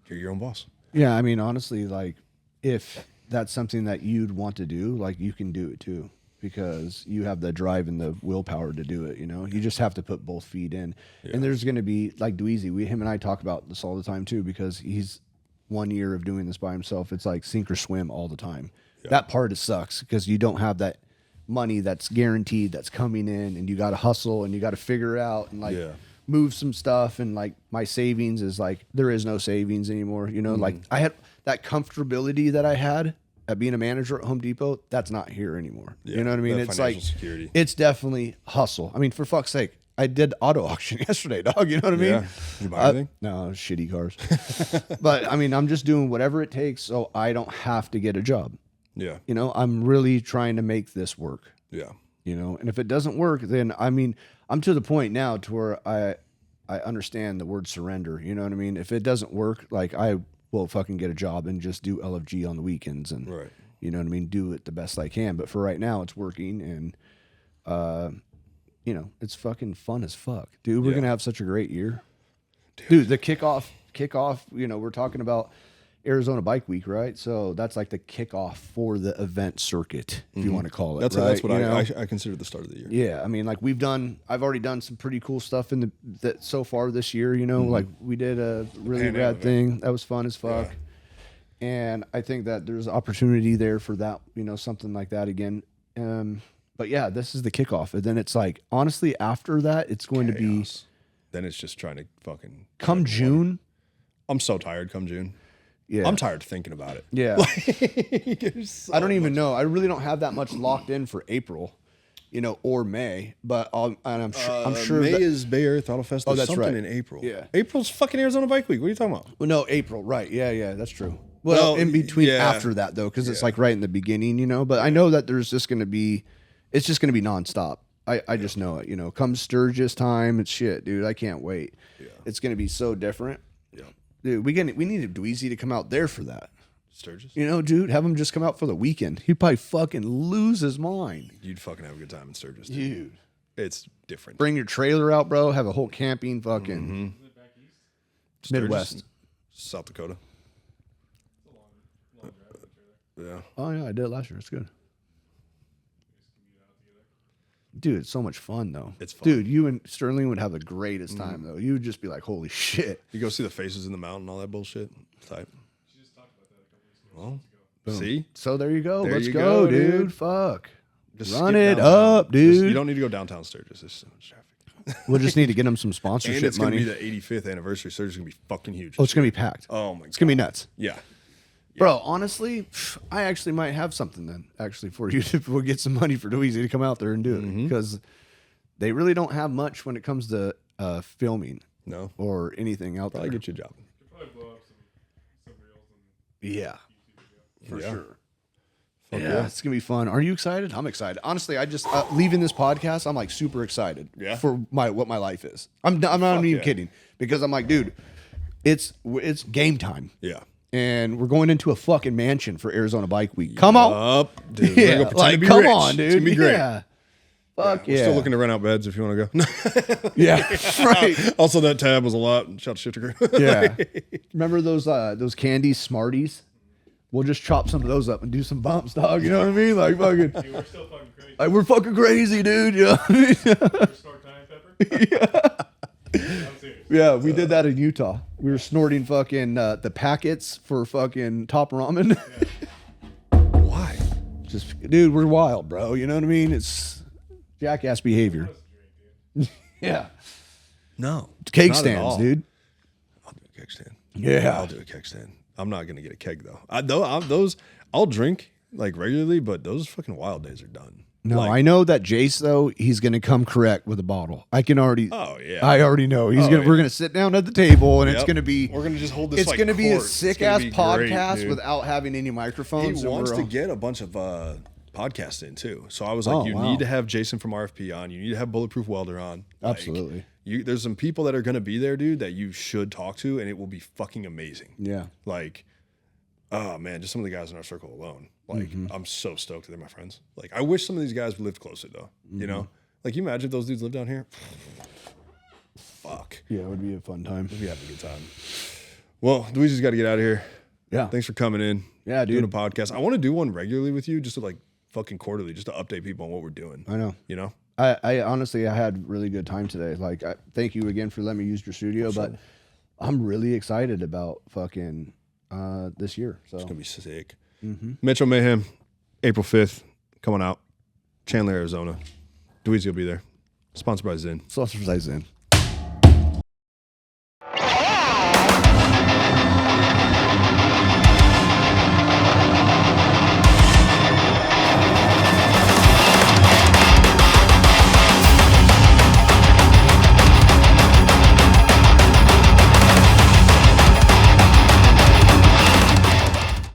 S1: you're your own boss.
S2: Yeah, I mean, honestly, like if that's something that you'd want to do, like you can do it too, because you have the drive and the willpower to do it. You just have to put both feet in. Yeah. And there's going to be like Dweezy. Him and I talk about this all the time too, because he's 1 year of doing this by himself. It's like sink or swim all the time. Yeah. That part sucks because you don't have that money that's guaranteed that's coming in, and you got to hustle and you got to figure it out and move some stuff. And like my savings is like, there is no savings anymore. Like I had that comfortability that I had at being a manager at Home Depot. That's not here anymore. Yeah, you know what I mean? It's like, security. It's definitely hustle. I mean, for fuck's sake, I did auto auction yesterday, dog. You know what I mean?
S1: Yeah. Did you buy anything?
S2: No, shitty cars. But I mean, I'm just doing whatever it takes so I don't have to get a job.
S1: Yeah.
S2: I'm really trying to make this work.
S1: Yeah.
S2: And if it doesn't work, then I mean, I'm to the point now to where I understand the word surrender. You know what I mean? If it doesn't work, like I will fucking get a job and just do LFG on the weekends and you know what I mean? Do it the best I can. But for right now, it's working, and it's fucking fun as fuck, dude. We're gonna have such a great year, dude. The kickoff. We're talking about Arizona Bike Week, right? So that's like the kickoff for the event circuit, if you want to call it.
S1: That's what I consider the start of the year.
S2: Yeah, I mean, like I've already done some pretty cool stuff in that so far this year. Like we did a really rad thing that was fun as fuck, and I think that there's opportunity there for that. Something like that again. But yeah, this is the kickoff. And then it's like, honestly, after that, it's going to be.
S1: Then it's just trying to fucking.
S2: Come June.
S1: I'm so tired come June.
S2: Yeah.
S1: I'm tired thinking about it.
S2: Yeah. I don't even know. I really don't have that much locked in for April, or May. But I'm sure
S1: May is Bay Area Auto Fest. There's
S2: that's
S1: something
S2: right.
S1: in April.
S2: Yeah.
S1: April's fucking Arizona Bike Week. What are you talking about?
S2: Well, no, April. Right. Yeah, that's true. Well, in between after that, though, because it's like right in the beginning, But I know that there's just going to be, it's just going to be nonstop. I just know it, Come Sturgis time, it's shit, dude. I can't wait. Yeah. It's going to be so different.
S1: Yeah.
S2: Dude, we need Dweezy to come out there for that.
S1: Sturgis?
S2: Dude, have him just come out for the weekend. He'd probably fucking lose his mind.
S1: You'd fucking have a good time in Sturgis.
S2: Dude.
S1: It's different.
S2: Bring your trailer out, bro. Have a whole camping fucking
S3: Is it back east?
S2: Midwest.
S1: South Dakota.
S3: It's a long drive with the trailer.
S1: Yeah.
S2: Oh, yeah, I did it last year. It's good.
S3: Just commute out together.
S2: Dude, it's so much fun, though.
S1: It's fun.
S2: Dude, you and Sterling would have the greatest time, though. You would just be like, holy shit.
S1: You go see the faces in the mountain, all that bullshit. Type.
S3: She just talked about that a couple weeks ago.
S1: Well, see?
S2: So there you go.
S1: There
S2: Let's
S1: you
S2: go,
S1: go,
S2: dude.
S1: dude.
S2: Fuck.
S1: Just
S2: Run
S1: skip
S2: it
S1: downtown.
S2: up, dude.
S1: You don't need to go downtown Sturgis. There's so much traffic.
S2: We'll just need to get him some sponsorship
S1: And it's going
S2: money.
S1: to be the 85th anniversary. Sturgis is going to be fucking huge.
S2: Oh, it's going to be packed.
S1: Oh, my God.
S2: It's going to be nuts.
S1: Yeah.
S2: Bro, honestly, I actually might have something then, actually, for you if we'll get some money for Dweezy to come out there and do it. Because they really don't have much when it comes to filming
S1: No.
S2: or anything out
S1: Probably
S2: there.
S1: get you a job.
S3: Could probably blow up some reels and
S2: Yeah, for
S1: Yeah.
S2: sure.
S1: Fuck
S2: Yeah, it's gonna be fun. Are you excited? I'm excited. Honestly, I just leaving this podcast, I'm like super excited.
S1: Yeah.
S2: For what my life is. I'm not even
S1: yeah.
S2: kidding because I'm like, dude, it's game time,
S1: Yeah.
S2: and we're going into a fucking mansion for Arizona Bike Week. Come on,
S1: Up, dude.
S2: yeah,
S1: We're gonna pretend
S2: like
S1: to be
S2: come
S1: rich.
S2: on, dude.
S1: It's gonna be great.
S2: Yeah. Fuck yeah.
S1: We're still looking to rent out beds if you want to go.
S2: Yeah, right.
S1: Also, that tab was a lot. Shout out to Shifter.
S2: Yeah. Remember those candy Smarties? We'll just chop some of those up and do some bumps, dog. You know what I mean? Like fucking,
S3: dude, we're still fucking crazy.
S2: like we're fucking crazy, dude. You know what I mean?
S3: Snort cayenne pepper? I'm serious.
S2: Yeah, we did that in Utah. We were snorting fucking the packets for fucking Top Ramen.
S1: Why?
S2: Just, dude, we're wild, bro. You know what I mean? It's jackass behavior. Yeah.
S1: No.
S2: Keg
S1: Not at
S2: stands,
S1: all.
S2: dude.
S1: I'll do a keg stand.
S2: Yeah.
S1: I'll do a keg stand. I'm not gonna get a keg though. I'll drink like regularly, but those fucking wild days are done.
S2: No,
S1: Like,
S2: I know that Jace though, he's gonna come correct with a bottle. I can already.
S1: Oh yeah.
S2: I already know he's
S1: Oh,
S2: gonna.
S1: yeah.
S2: We're gonna sit down at the table and it's
S1: Yep.
S2: gonna be.
S1: We're gonna just hold this.
S2: It's
S1: like,
S2: gonna be a
S1: court. It's
S2: sick
S1: gonna
S2: ass
S1: be great,
S2: podcast
S1: dude.
S2: without having any microphones.
S1: He
S2: and
S1: wants
S2: we're
S1: to
S2: all-
S1: get a bunch of podcasts in too. So I was like,
S2: Oh,
S1: you
S2: wow.
S1: need to have Jason from RFP on. You need to have Bulletproof Welder on. Like,
S2: Absolutely.
S1: There's some people that are gonna be there, dude, that you should talk to, and it will be fucking amazing.
S2: Yeah.
S1: Like, oh man, just some of the guys in our circle alone. Like, I'm so stoked that they're my friends. Like, I wish some of these guys lived closer though. You know, like you imagine if those dudes lived down here. Fuck,
S2: Yeah, it would be a fun time.
S1: we'd be having a good time. Well, Dweezy's got to get out of here.
S2: Yeah.
S1: Thanks for coming in.
S2: Yeah,
S1: doing a
S2: dude.
S1: podcast. I want to do one regularly with you, just to like fucking quarterly, just to update people on what we're doing.
S2: I know.
S1: You know.
S2: I honestly, I had really good time today. Like, thank you again for letting me use your studio, but I'm really excited about fucking this year. So
S1: It's gonna be sick. Metro Mayhem, April 5th, coming out. Chandler, Arizona. Dweezy will be there. Sponsored by Zen.
S2: sausage in.